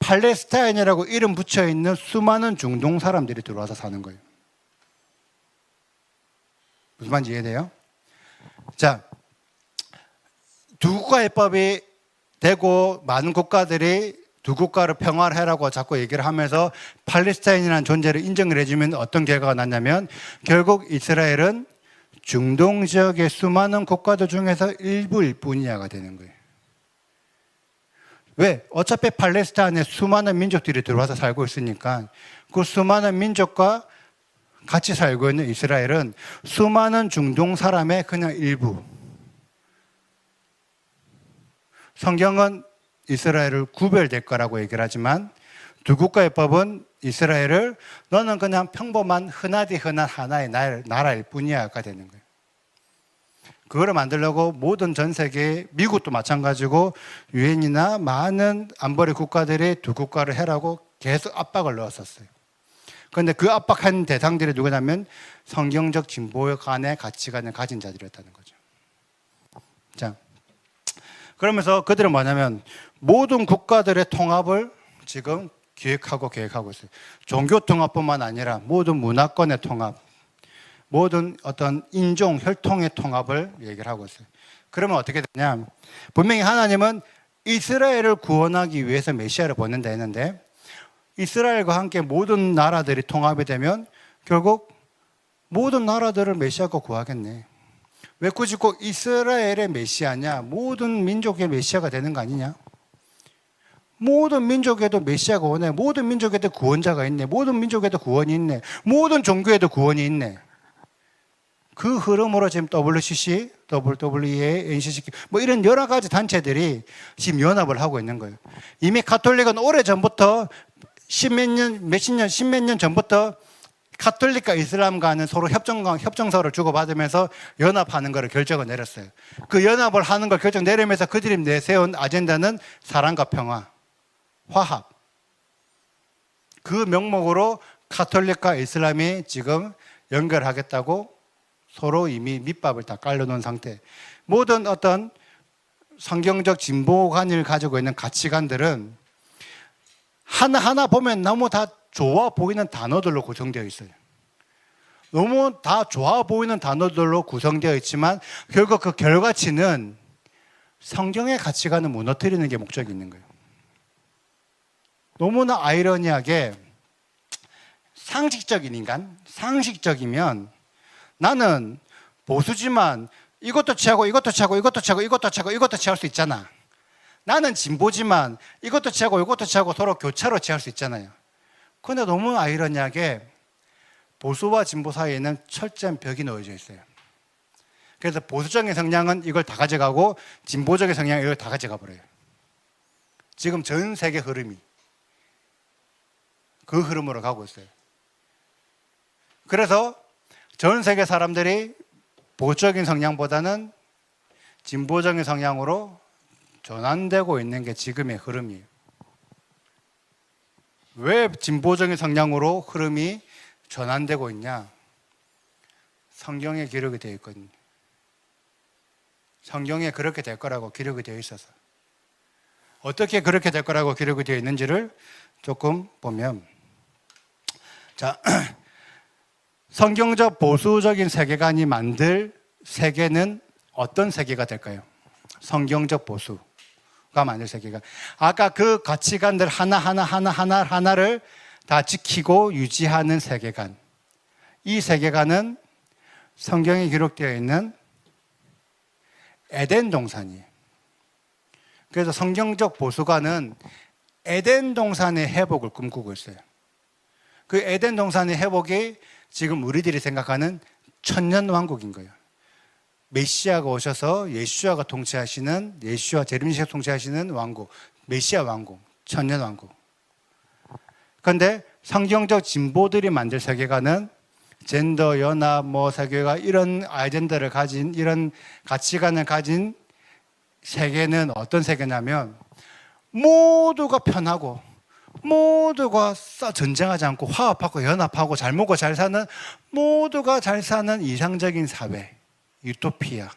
팔레스타인이라고 이름 붙여 있는 수많은 중동 사람들이 들어와서 사는 거예요. 무슨 말인지 이해돼요? 자, 두 국가해법이 되고 많은 국가들이 두 국가를 평화를 해라고 자꾸 얘기를 하면서 팔레스타인이라는 존재를 인정을 해주면 어떤 결과가 났냐면 결국 이스라엘은 중동 지역의 수많은 국가들 중에서 일부일 뿐이야가 되는 거예요. 왜? 어차피 팔레스타인에 수많은 민족들이 들어와서 살고 있으니까 그 수많은 민족과 같이 살고 있는 이스라엘은 수많은 중동 사람의 그냥 일부. 성경은 이스라엘을 구별될 거라고 얘기를 하지만 두 국가의 법은 이스라엘을 너는 그냥 평범한 흔하디 흔한 하나의 나라일 뿐이야가 되는 거예요. 그거를 만들려고 모든 전 세계, 미국도 마찬가지고 유엔이나 많은 안보리 국가들이 두 국가를 해라고 계속 압박을 넣었었어요. 그런데 그 압박한 대상들이 누구냐면 성경적 진보 간의 가치관을 가진 자들이었다는 거죠. 자, 그러면서 그들은 뭐냐면 모든 국가들의 통합을 지금 계획하고 있어요. 종교 통합뿐만 아니라 모든 문화권의 통합, 모든 어떤 인종, 혈통의 통합을 얘기를 하고 있어요. 그러면 어떻게 되냐? 분명히 하나님은 이스라엘을 구원하기 위해서 메시아를 보낸다 했는데 이스라엘과 함께 모든 나라들이 통합이 되면 결국 모든 나라들을 메시아가 구하겠네. 왜 굳이 꼭 이스라엘의 메시아냐? 모든 민족의 메시아가 되는 거 아니냐? 모든 민족에도 메시아가 오네. 모든 민족에도 구원자가 있네. 모든 민족에도 구원이 있네. 모든 종교에도 구원이 있네. 그 흐름으로 지금 WCC, WWEA, NCCK 뭐 이런 여러 가지 단체들이 지금 연합을 하고 있는 거예요. 이미 가톨릭은 오래 전부터 십몇 년 전부터 가톨릭과 이슬람과는 서로 협정서를 주고받으면서 연합하는 것을 결정을 내렸어요. 그 연합을 하는 걸 결정 내리면서 그들이 내세운 아젠다는 사랑과 평화, 화합. 그 명목으로 가톨릭과 이슬람이 지금 연결하겠다고 서로 이미 밑밥을 다 깔려놓은 상태. 모든 어떤 성경적 진보관을 가지고 있는 가치관들은 하나하나 보면 너무 다 좋아 보이는 단어들로 구성되어 있어요. 너무 다 좋아 보이는 단어들로 구성되어 있지만 결국 그 결과치는 성경의 가치관을 무너뜨리는 게 목적이 있는 거예요. 너무나 아이러니하게 상식적인 인간, 상식적이면 나는 보수지만 이것도 취하고 이것도 취하고 이것도 취하고 이것도 취하고 이것도 취할 수 있잖아. 나는 진보지만 이것도 취하고 이것도 취하고 서로 교차로 취할 수 있잖아요. 그런데 너무 아이러니하게 보수와 진보 사이에는 철저한 벽이 놓여져 있어요. 그래서 보수적인 성향은 이걸 다 가져가고 진보적인 성향은 이걸 다 가져가 버려요. 지금 전 세계 흐름이 그 흐름으로 가고 있어요. 그래서 전 세계 사람들이 보수적인 성향보다는 진보적인 성향으로 전환되고 있는 게 지금의 흐름이에요. 왜 진보적인 성향으로 흐름이 전환되고 있냐? 성경에 기록이 되어 있거든요. 성경에 그렇게 될 거라고 기록이 되어 있어서. 어떻게 그렇게 될 거라고 기록이 되어 있는지를 조금 보면, 자, 성경적 보수적인 세계관이 만들 세계는 어떤 세계가 될까요? 성경적 보수가 만들 세계가. 아까 그 가치관들 하나를 다 지키고 유지하는 세계관. 이 세계관은 성경에 기록되어 있는 에덴 동산이에요. 그래서 성경적 보수관은 에덴 동산의 회복을 꿈꾸고 있어요. 그 에덴 동산의 회복이 지금 우리들이 생각하는 천년왕국인 거예요. 메시아가 오셔서 예수아가 통치하시는, 예수아 재림시가 통치하시는 왕국, 메시아 왕국, 천년왕국. 그런데 성경적 진보들이 만들 세계관은 젠더 연합, 세계가 이런 아젠다를 가진, 이런 가치관을 가진 세계는 어떤 세계냐면 모두가 편하고 모두가 전쟁하지 않고 화합하고 연합하고 잘 먹고 잘 사는, 모두가 잘 사는 이상적인 사회, 유토피아.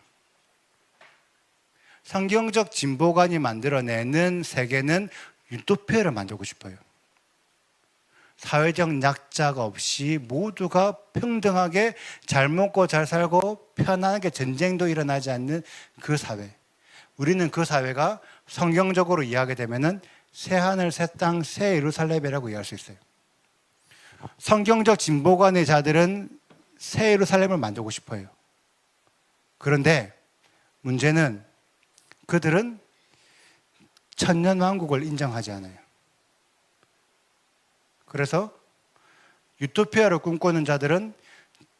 성경적 진보관이 만들어내는 세계는 유토피아를 만들고 싶어요. 사회적 약자가 없이 모두가 평등하게 잘 먹고 잘 살고 편안하게 전쟁도 일어나지 않는 그 사회. 우리는 그 사회가 성경적으로 이해하게 되면은 새 하늘 새 땅 새 예루살렘이라고 이해할 수 있어요. 성경적 진보관의 자들은 새 예루살렘을 만들고 싶어요. 그런데 문제는 그들은 천년왕국을 인정하지 않아요. 그래서 유토피아를 꿈꾸는 자들은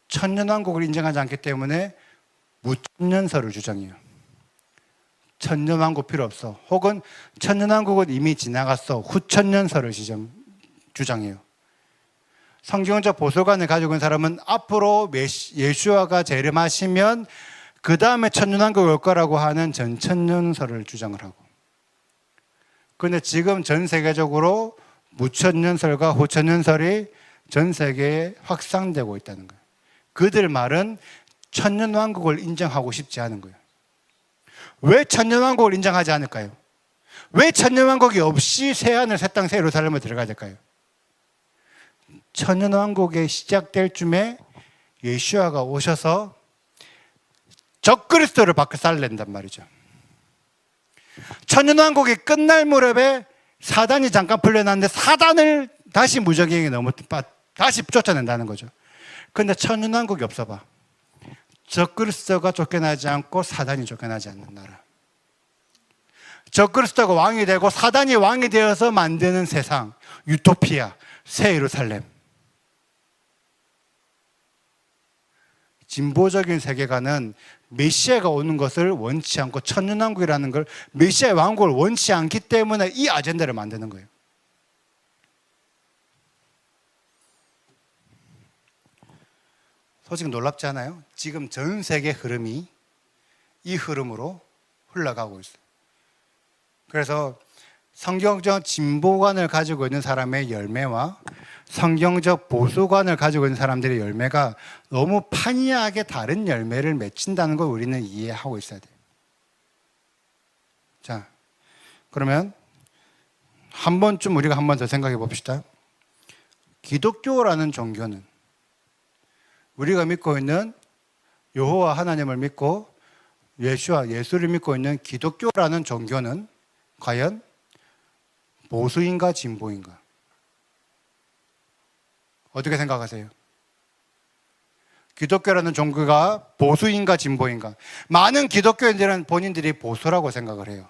천년왕국을 인정하지 않기 때문에 무천년설을 주장해요. 천년왕국 필요 없어. 혹은 천년왕국은 이미 지나갔어. 후천년설을 주장해요. 성경적 보수관을 가지고 있는 사람은 앞으로 예수아가 재림하시면 그 다음에 천년왕국이 올 거라고 하는 전천년설을 주장을 하고. 그런데 지금 전 세계적으로 무천년설과 후천년설이 전 세계에 확산되고 있다는 거예요. 그들 말은 천년왕국을 인정하고 싶지 않은 거예요. 왜 천년왕국을 인정하지 않을까요? 왜 천년왕국이 없이 새하늘 새 땅 새 예루살렘을 들어가야 될까요? 천년왕국이 시작될 쯤에 예수아가 오셔서 적그리스도를 박살낸단 말이죠. 천년왕국이 끝날 무렵에 사단이 잠깐 풀려났는데 사단을 다시 무적행에 다시 쫓아낸다는 거죠. 그런데 천년왕국이 없어봐. 적그리스도가 쫓겨나지 않고 사단이 쫓겨나지 않는 나라. 적그리스도가 왕이 되고 사단이 왕이 되어서 만드는 세상, 유토피아, 새 예루살렘. 진보적인 세계관은 메시아가 오는 것을 원치 않고 천년왕국이라는 걸, 메시아의 왕국을 원치 않기 때문에 이 아젠다를 만드는 거예요. 솔직히 놀랍지 않아요? 지금 전 세계 흐름이 이 흐름으로 흘러가고 있어요. 그래서 성경적 진보관을 가지고 있는 사람의 열매와 성경적 보수관을 가지고 있는 사람들의 열매가 너무 판이하게 다른 열매를 맺힌다는 걸 우리는 이해하고 있어야 돼요. 자, 그러면 한 번쯤 우리가 한 번 더 생각해 봅시다. 기독교라는 종교는 우리가 믿고 있는 여호와 하나님을 믿고 예수를 믿고 있는 기독교라는 종교는 과연 보수인가 진보인가? 어떻게 생각하세요? 기독교라는 종교가 보수인가 진보인가? 많은 기독교인들은 본인들이 보수라고 생각을 해요.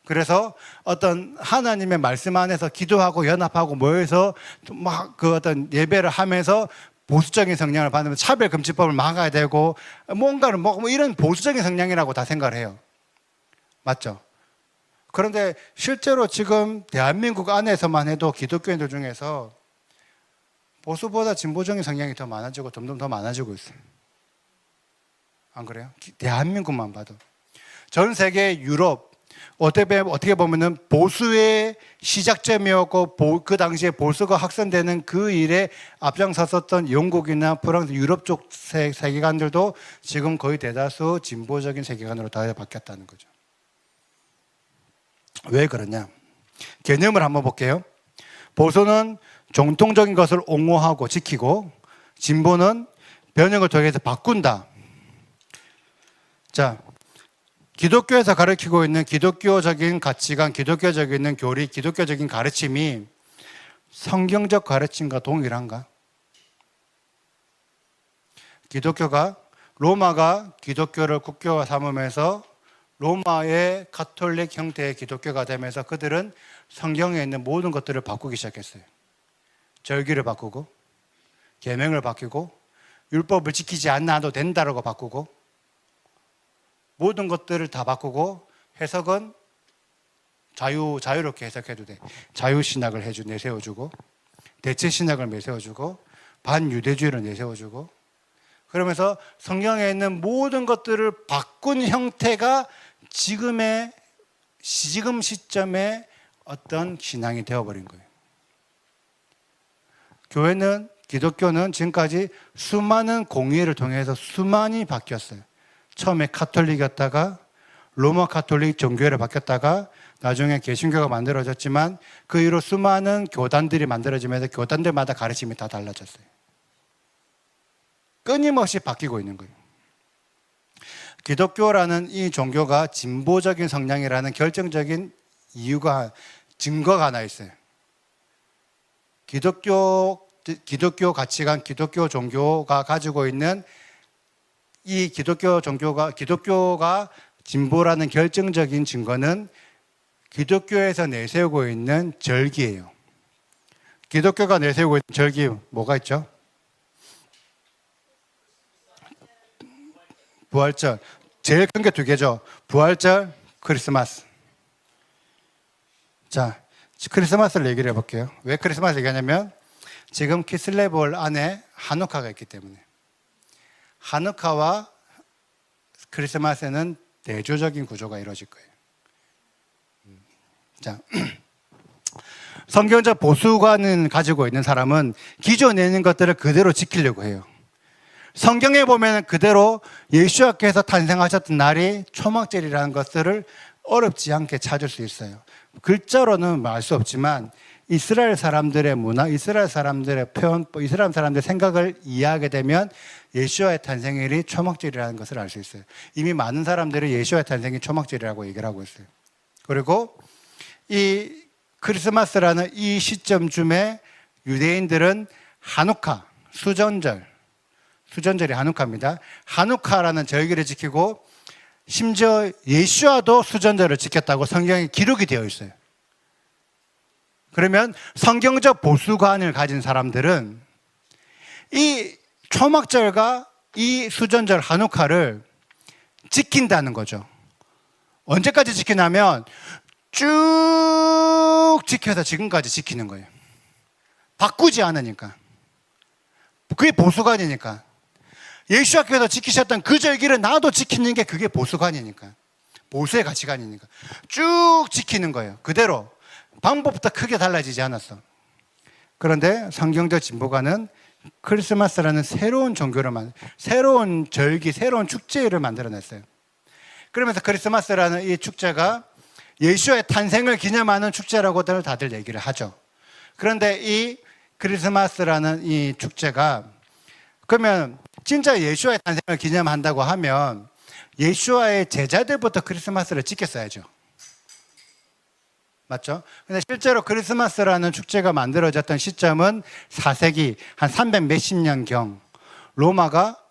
그래서 어떤 하나님의 말씀 안에서 기도하고 연합하고 모여서 막 그 어떤 예배를 하면서 보수적인 성향을 받으면 차별금지법을 막아야 되고 뭔가를 뭐 이런 보수적인 성향이라고 다 생각을 해요. 맞죠? 그런데 실제로 지금 대한민국 안에서만 해도 기독교인들 중에서 보수보다 진보적인 성향이 더 많아지고 점점 더 많아지고 있어요. 안 그래요? 대한민국만 봐도. 전 세계 유럽, 어떻게 보면은 보수의 시작점이었고 그 당시에 보수가 확산되는 그 일에 앞장섰었던 영국이나 프랑스, 유럽 쪽 세계관들도 지금 거의 대다수 진보적인 세계관으로 다 바뀌었다는 거죠. 왜 그러냐? 개념을 한번 볼게요. 보수는 정통적인 것을 옹호하고 지키고, 진보는 변형을 통해서 바꾼다. 자, 기독교에서 가르치고 있는 기독교적인 가치관, 기독교적인 교리, 기독교적인 가르침이 성경적 가르침과 동일한가? 로마가 기독교를 국교화 삼으면서 로마의 가톨릭 형태의 기독교가 되면서 그들은 성경에 있는 모든 것들을 바꾸기 시작했어요. 절기를 바꾸고, 계명을 바꾸고, 율법을 지키지 않아도 된다라고 바꾸고, 모든 것들을 다 바꾸고 해석은 자유롭게 해석해도 돼. 자유신학을 내세워주고, 대체신학을 내세워주고, 반유대주의를 내세워주고, 그러면서 성경에 있는 모든 것들을 바꾼 형태가 지금 시점에 어떤 신앙이 되어버린 거예요. 기독교는 지금까지 수많은 공의를 통해서 수많이 바뀌었어요. 처음에 카톨릭이었다가 로마 카톨릭 종교회로 바뀌었다가 나중에 개신교가 만들어졌지만 그 이후로 수많은 교단들이 만들어지면서 교단들마다 가르침이 다 달라졌어요. 끊임없이 바뀌고 있는 거예요. 기독교라는 이 종교가 진보적인 성향이라는 결정적인 증거가 하나 있어요. 기독교 가치관, 기독교 종교가 가지고 있는 이 기독교가 진보라는 결정적인 증거는 기독교에서 내세우고 있는 절기예요. 기독교가 내세우고 있는 절기 뭐가 있죠? 부활절. 제일 큰 게 두 개죠. 부활절, 크리스마스. 자, 크리스마스를 얘기를 해볼게요. 왜 크리스마스 얘기하냐면 지금 키슬레볼 안에 하누카가 있기 때문에. 하누카와 크리스마스에는 대조적인 구조가 이루어질 거예요. 자, 성경적 보수관을 가지고 있는 사람은 기존에 있는 것들을 그대로 지키려고 해요. 성경에 보면 그대로 예수님께서 탄생하셨던 날이 초막절이라는 것들을 어렵지 않게 찾을 수 있어요. 글자로는 알 수 없지만 이스라엘 사람들의 문화, 이스라엘 사람들의 표현, 이스라엘 사람들의 생각을 이해하게 되면 예수와의 탄생일이 초막절이라는 것을 알 수 있어요. 이미 많은 사람들이 예수와의 탄생이 초막절이라고 얘기를 하고 있어요. 그리고 이 크리스마스라는 이 시점쯤에 유대인들은 하누카, 수전절이 하누카입니다. 하누카라는 절기를 지키고 심지어 예수와도 수전제를 지켰다고 성경에 기록이 되어 있어요. 그러면 성경적 보수관을 가진 사람들은 이 초막절과 이 수전절 한우카를 지킨다는 거죠. 언제까지 지키냐면 쭉 지켜서 지금까지 지키는 거예요. 바꾸지 않으니까. 그게 보수관이니까. 예수님께서 지키셨던 그 절기를 나도 지키는 게 그게 보수관이니까. 보수의 가치관이니까. 쭉 지키는 거예요. 그대로. 방법부터 크게 달라지지 않았어. 그런데 성경적 진보가는 크리스마스라는 새로운 종교를 새로운 절기, 새로운 축제를 만들어냈어요. 그러면서 크리스마스라는 이 축제가 예수의 탄생을 기념하는 축제라고들 다들 얘기를 하죠. 그런데 이 크리스마스라는 이 축제가 그러면 진짜 예수의 탄생을 기념한다고 하면 예수와의 제자들부터 크리스마스를 지켰어야죠. 맞죠? 근데 실제로 크리스마스라는 축제가 만들어졌던 시점은 4세기 한 300 몇십 년경 로마가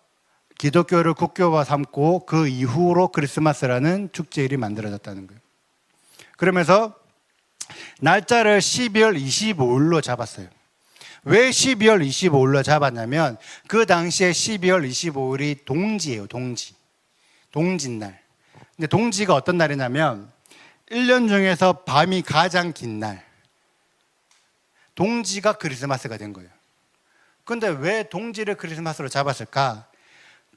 기독교를 국교화 삼고 그 이후로 크리스마스라는 축제일이 만들어졌다는 거예요. 그러면서 날짜를 12월 25일로 잡았어요. 왜 12월 25일로 잡았냐면 그 당시에 12월 25일이 동지예요. 동짓날. 근데 동지가 어떤 날이냐면 1년 중에서 밤이 가장 긴 날. 동지가 크리스마스가 된 거예요. 그런데 왜 동지를 크리스마스로 잡았을까?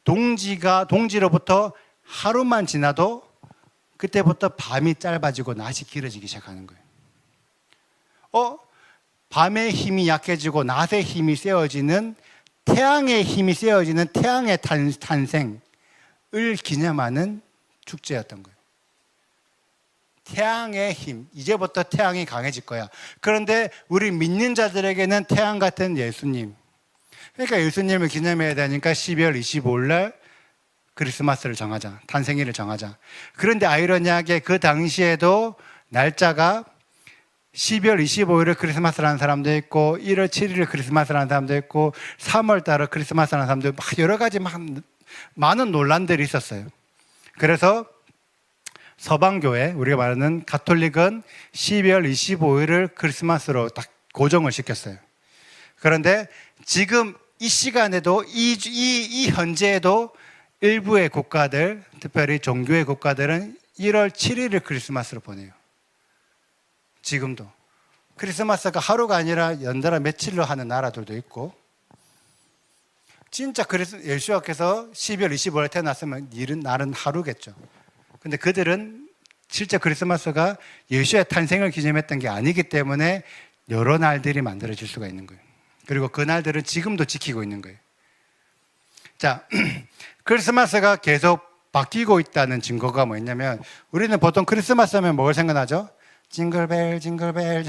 동지로부터 하루만 지나도 그때부터 밤이 짧아지고 낮이 길어지기 시작하는 거예요. 밤의 힘이 약해지고 낮의 힘이 세어지는 태양의 힘이 세어지는 태양의 탄생을 기념하는 축제였던 거예요. 태양의 힘, 이제부터 태양이 강해질 거야. 그런데 우리 믿는 자들에게는 태양 같은 예수님. 그러니까 예수님을 기념해야 되니까 12월 25일 날 크리스마스를 정하자. 탄생일을 정하자. 그런데 아이러니하게 그 당시에도 날짜가 12월 25일을 크리스마스라는 사람도 있고 1월 7일을 크리스마스라는 사람도 있고 3월 달을 크리스마스라는 사람도 있고 여러 가지 많은 논란들이 있었어요. 그래서 서방교회, 우리가 말하는 가톨릭은 12월 25일을 크리스마스로 딱 고정을 시켰어요. 그런데 지금 이 시간에도 이 현재에도 일부의 국가들, 특별히 종교의 국가들은 1월 7일을 크리스마스로 보내요. 지금도. 크리스마스가 하루가 아니라 연달아 며칠로 하는 나라들도 있고, 진짜 예수님께서 12월 25일에 태어났으면 날은 하루겠죠. 근데 그들은 실제 크리스마스가 예수의 탄생을 기념했던 게 아니기 때문에 여러 날들이 만들어질 수가 있는 거예요. 그리고 그 날들은 지금도 지키고 있는 거예요. 자, 크리스마스가 계속 바뀌고 있다는 증거가 뭐였냐면, 우리는 보통 크리스마스 하면 뭘 생각나죠? 징글벨 징글벨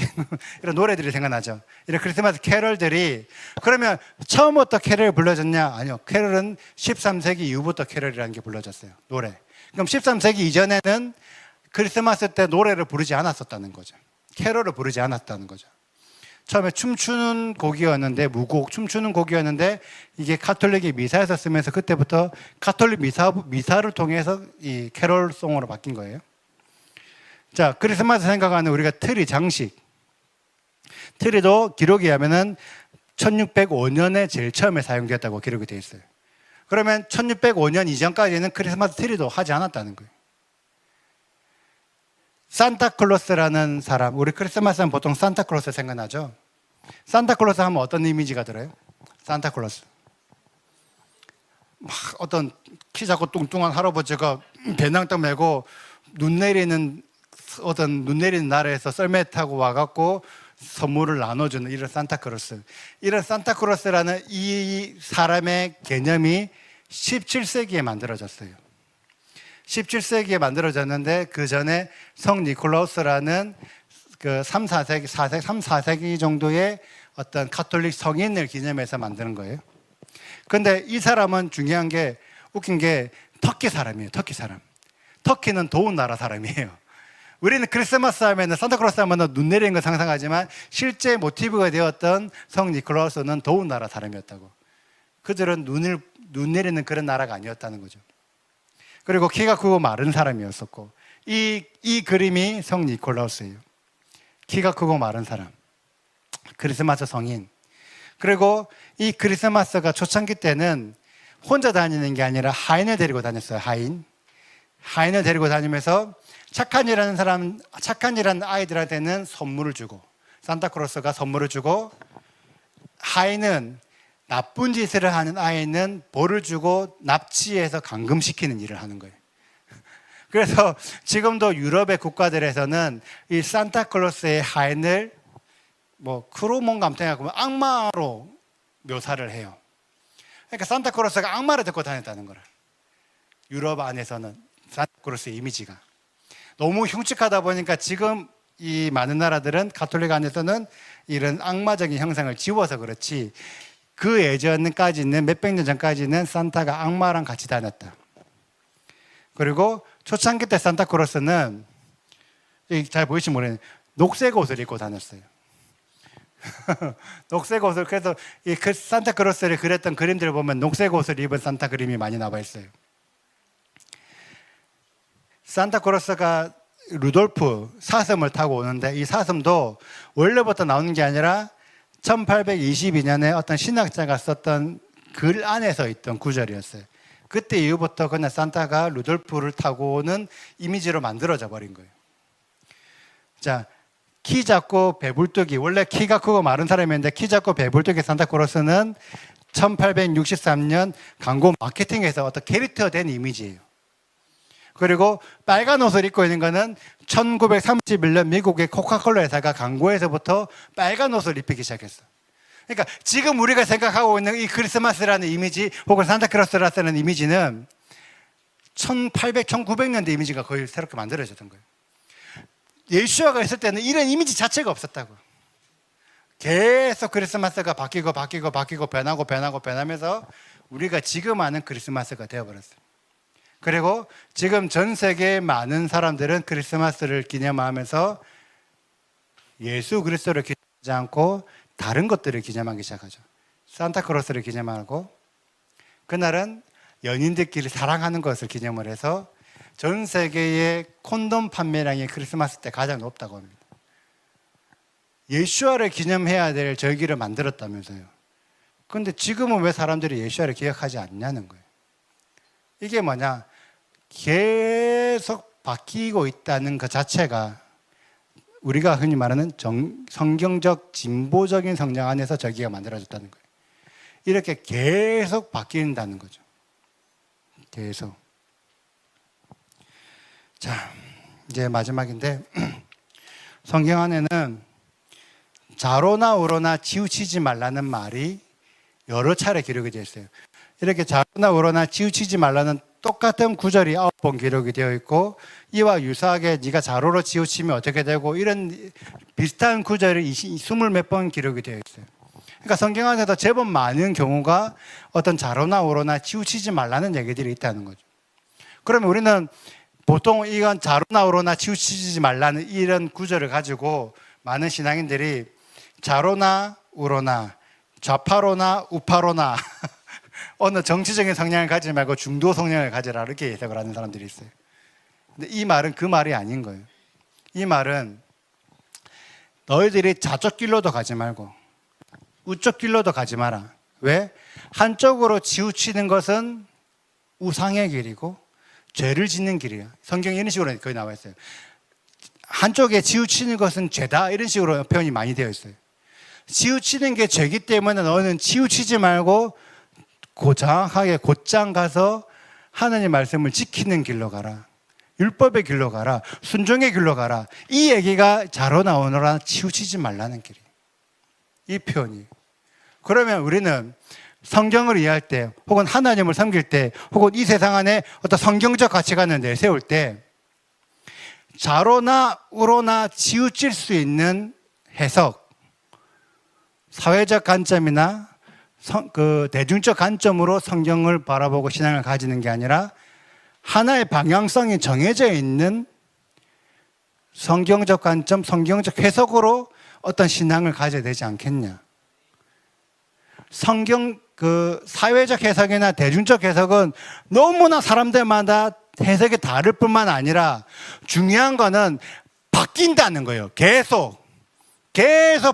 이런 노래들이 생각나죠. 이런 크리스마스 캐럴들이. 그러면 처음부터 캐럴을 불러줬냐? 아니요. 캐럴은 13세기 이후부터 캐럴이라는 게 불러졌어요. 노래. 그럼 13세기 이전에는 크리스마스 때 노래를 부르지 않았었다는 거죠. 캐럴을 부르지 않았다는 거죠. 처음에 춤추는 곡이었는데, 무곡 춤추는 곡이었는데, 이게 가톨릭이 미사에서 쓰면서 그때부터 가톨릭 미사를 통해서 이 캐럴송으로 바뀐 거예요. 자, 크리스마스 생각하는 우리가 트리 장식. 트리도 기록에 하면은 1605년에 제일 처음에 사용되었다고 기록이 되어 있어요. 그러면 1605년 이전까지는 크리스마스 트리도 하지 않았다는 거예요. 산타클로스라는 사람, 우리 크리스마스 하면 보통 산타클로스 생각나죠? 산타클로스 하면 어떤 이미지가 들어요? 산타클로스. 막 어떤 키 작고 뚱뚱한 할아버지가 배낭딱 메고 눈 내리는 나라에서 썰매 타고 와갖고 선물을 나눠주는 이런 산타클로스. 이런 산타클로스라는 이 사람의 개념이 17세기에 만들어졌어요. 17세기에 만들어졌는데 그 전에 성 니콜라우스라는 그 3, 4세기 정도의 어떤 가톨릭 성인을 기념해서 만드는 거예요. 근데 이 사람은 중요한 게, 웃긴 게 터키 사람이에요. 터키 사람. 터키는 더운 나라 사람이에요. 우리는 크리스마스 하면, 산타클로스 하면 눈 내리는 걸 상상하지만 실제 모티브가 되었던 성 니콜라우스는 더운 나라 사람이었다고. 그들은 눈 내리는 그런 나라가 아니었다는 거죠. 그리고 키가 크고 마른 사람이었었고, 이 그림이 성 니콜라우스예요. 키가 크고 마른 사람, 크리스마스 성인. 그리고 이 크리스마스가 초창기 때는 혼자 다니는 게 아니라 하인을 데리고 다녔어요. 하인을 데리고 다니면서 착한 일하는 아이들한테는 선물을 주고, 산타크로스가 선물을 주고, 하인은 나쁜 짓을 하는 아이는 벌을 주고 납치해서 감금시키는 일을 하는 거예요. 그래서 지금도 유럽의 국가들에서는 이 산타클로스의 하인을 크로몬 감탱하고 악마로 묘사를 해요. 그러니까 산타클로스가 악마를 데리고 다녔다는 거라. 유럽 안에서는 산타클로스의 이미지가 너무 흉측하다 보니까 지금 이 많은 나라들은 가톨릭 안에서는 이런 악마적인 형상을 지워서 그렇지, 그 예전까지는, 몇백 년 전까지는 산타가 악마랑 같이 다녔다. 그리고 초창기 때 산타크로스는, 잘 보이실지 모르겠는데, 녹색 옷을 입고 다녔어요. 녹색 옷을, 그래서 이 산타크로스를 그렸던 그림들을 보면 녹색 옷을 입은 산타 그림이 많이 나와 있어요. 산타크로스가 루돌프 사슴을 타고 오는데, 이 사슴도 원래부터 나오는 게 아니라 1822년에 어떤 신학자가 썼던 글 안에서 있던 구절이었어요. 그때 이후부터 그냥 산타가 루돌프를 타고 오는 이미지로 만들어져 버린 거예요. 자, 키 작고 배불뚝이, 원래 키가 크고 마른 사람이었는데 키 작고 배불뚝이 산타크로스는 1863년 광고 마케팅에서 어떤 캐릭터된 이미지예요. 그리고 빨간 옷을 입고 있는 거는 1931년 미국의 코카콜라 회사가 광고에서부터 빨간 옷을 입히기 시작했어. 그러니까 지금 우리가 생각하고 있는 이 크리스마스라는 이미지 혹은 산타크로스라는 이미지는 1800, 1900년대 이미지가 거의 새롭게 만들어졌던 거예요. 예수와가 있을 때는 이런 이미지 자체가 없었다고. 계속 크리스마스가 바뀌고 변하면서 우리가 지금 아는 크리스마스가 되어버렸어요. 그리고 지금 전 세계의 많은 사람들은 크리스마스를 기념하면서 예수 그리스도를 기념하지 않고 다른 것들을 기념하기 시작하죠. 산타크로스를 기념하고, 그날은 연인들끼리 사랑하는 것을 기념을 해서 전 세계의 콘돔 판매량이 크리스마스 때 가장 높다고 합니다. 예수와를 기념해야 될 절기를 만들었다면서요. 그런데 지금은 왜 사람들이 예수와를 기억하지 않냐는 거예요. 이게 뭐냐? 계속 바뀌고 있다는 것 자체가 우리가 흔히 말하는 성경적 진보적인 성장 안에서 절기가 만들어졌다는 거예요. 이렇게 계속 바뀐다는 거죠. 계속. 자, 이제 마지막인데, 성경 안에는 자로나 우로나 치우치지 말라는 말이 여러 차례 기록이 되어 있어요. 이렇게 자로나 우로나 치우치지 말라는 똑같은 구절이 9번 기록이 되어 있고, 이와 유사하게 네가 자로로 치우치면 어떻게 되고, 이런 비슷한 구절이 20몇 번 기록이 되어 있어요. 그러니까 성경 안에서 제법 많은 경우가 어떤 자로나 우로나 치우치지 말라는 얘기들이 있다는 거죠. 그러면 우리는 보통 이건 자로나 우로나 치우치지 말라는 이런 구절을 가지고 많은 신앙인들이 자로나 우로나, 좌파로나 우파로나 어느 정치적인 성향을 가지지 말고 중도 성향을 가지라, 이렇게 해석을 하는 사람들이 있어요. 근데 이 말은 그 말이 아닌 거예요. 이 말은 너희들이 좌쪽 길로도 가지 말고 우쪽 길로도 가지 마라. 왜? 한쪽으로 치우치는 것은 우상의 길이고 죄를 짓는 길이야. 성경에 이런 식으로 거의 나와 있어요. 한쪽에 치우치는 것은 죄다, 이런 식으로 표현이 많이 되어 있어요. 치우치는 게 죄기 때문에 너는 치우치지 말고 정확하게 곧장 가서 하나님의 말씀을 지키는 길로 가라. 율법의 길로 가라. 순종의 길로 가라. 이 얘기가 자로나 우로나 치우치지 말라는 길이에요. 이 표현이. 그러면 우리는 성경을 이해할 때, 혹은 하나님을 섬길 때, 혹은 이 세상 안에 어떤 성경적 가치관을 내세울 때 자로나 우로나 치우칠 수 있는 해석, 사회적 관점이나 대중적 관점으로 성경을 바라보고 신앙을 가지는 게 아니라 하나의 방향성이 정해져 있는 성경적 관점, 성경적 해석으로 어떤 신앙을 가져야 되지 않겠냐. 성경 사회적 해석이나 대중적 해석은 너무나 사람들마다 해석이 다를 뿐만 아니라 중요한 거는 바뀐다는 거예요. 계속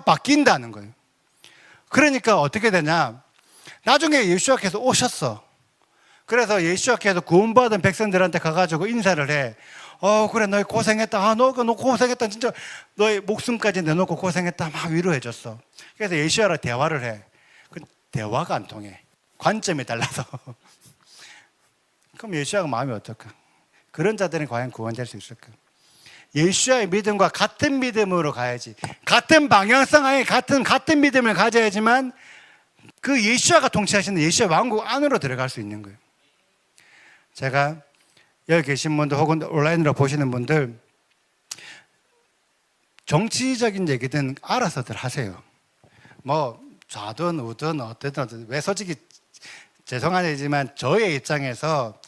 바뀐다는 거예요. 그러니까 어떻게 되냐, 나중에 예수님께서 오셨어. 그래서 예수님께서 구원받은 백성들한테 가가지고 인사를 해. 그래, 너희 고생했다. 너 고생했다. 진짜 너희 목숨까지 내놓고 고생했다. 막 위로해줬어. 그래서 예수님이랑 대화를 해. 그 대화가 안 통해. 관점이 달라서. 그럼 예수님과 마음이 어떨까? 그런 자들은 과연 구원될 수 있을까? 예수와의 믿음과 같은 믿음으로 가야지. 같은 방향성 안에 같은 믿음을 가져야지만 그 예수와가 통치하시는 예수의 왕국 안으로 들어갈 수 있는 거예요. 제가 여기 계신 분들 혹은 온라인으로 보시는 분들, 정치적인 얘기든 알아서들 하세요. 뭐 좌든 우든 어쨌든. 왜 솔직히 죄송하지만 저의 입장에서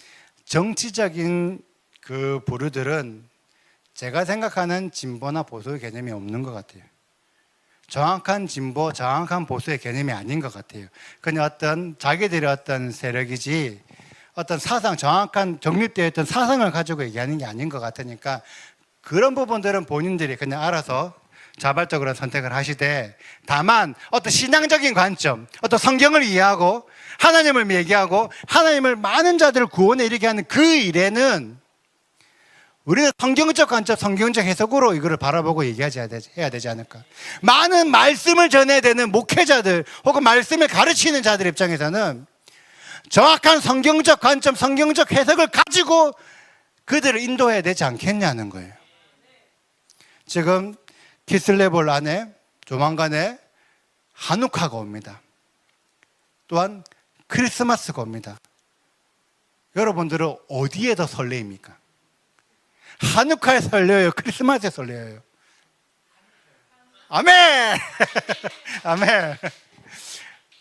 정치적인 그 부류들은 제가 생각하는 진보나 보수의 개념이 없는 것 같아요. 정확한 진보, 정확한 보수의 개념이 아닌 것 같아요. 그냥 어떤 자기들의 어떤 세력이지 어떤 사상, 정확한 정립되어 있던 사상을 가지고 얘기하는 게 아닌 것 같으니까 그런 부분들은 본인들이 그냥 알아서 자발적으로 선택을 하시되, 다만 어떤 신앙적인 관점, 어떤 성경을 이해하고 하나님을 얘기하고 하나님을 많은 자들을 구원에 이르게 하는 그 일에는 우리는 성경적 관점, 성경적 해석으로 이거를 바라보고 해야 되지 않을까. 많은 말씀을 전해야 되는 목회자들 혹은 말씀을 가르치는 자들 입장에서는 정확한 성경적 관점, 성경적 해석을 가지고 그들을 인도해야 되지 않겠냐는 거예요. 지금 키슬레볼 안에 조만간에 한우카가 옵니다. 또한 크리스마스가 옵니다. 여러분들은 어디에 더 설레입니까? 한우카에 설레요? 크리스마스에 설레요? 아멘! 아멘!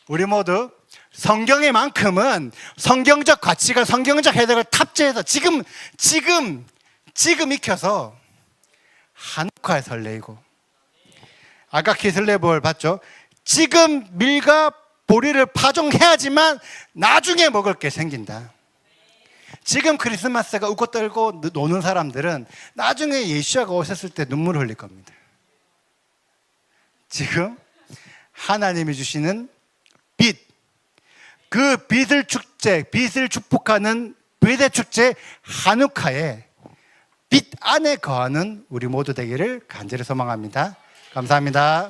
우리 모두 성경의만큼은 성경적 가치가, 성경적 해석을 탑재해서 지금 익혀서 한우카에 설레이고, 아까 키슬레볼 봤죠? 지금 밀과 보리를 파종해야지만 나중에 먹을 게 생긴다. 지금 크리스마스가 웃고 떨고 노는 사람들은 나중에 예수가 오셨을 때 눈물 흘릴 겁니다. 지금 하나님이 주시는 빛, 그 빛을 축복하는 빛의 축제 한우카에 빛 안에 거하는 우리 모두 되기를 간절히 소망합니다. 감사합니다.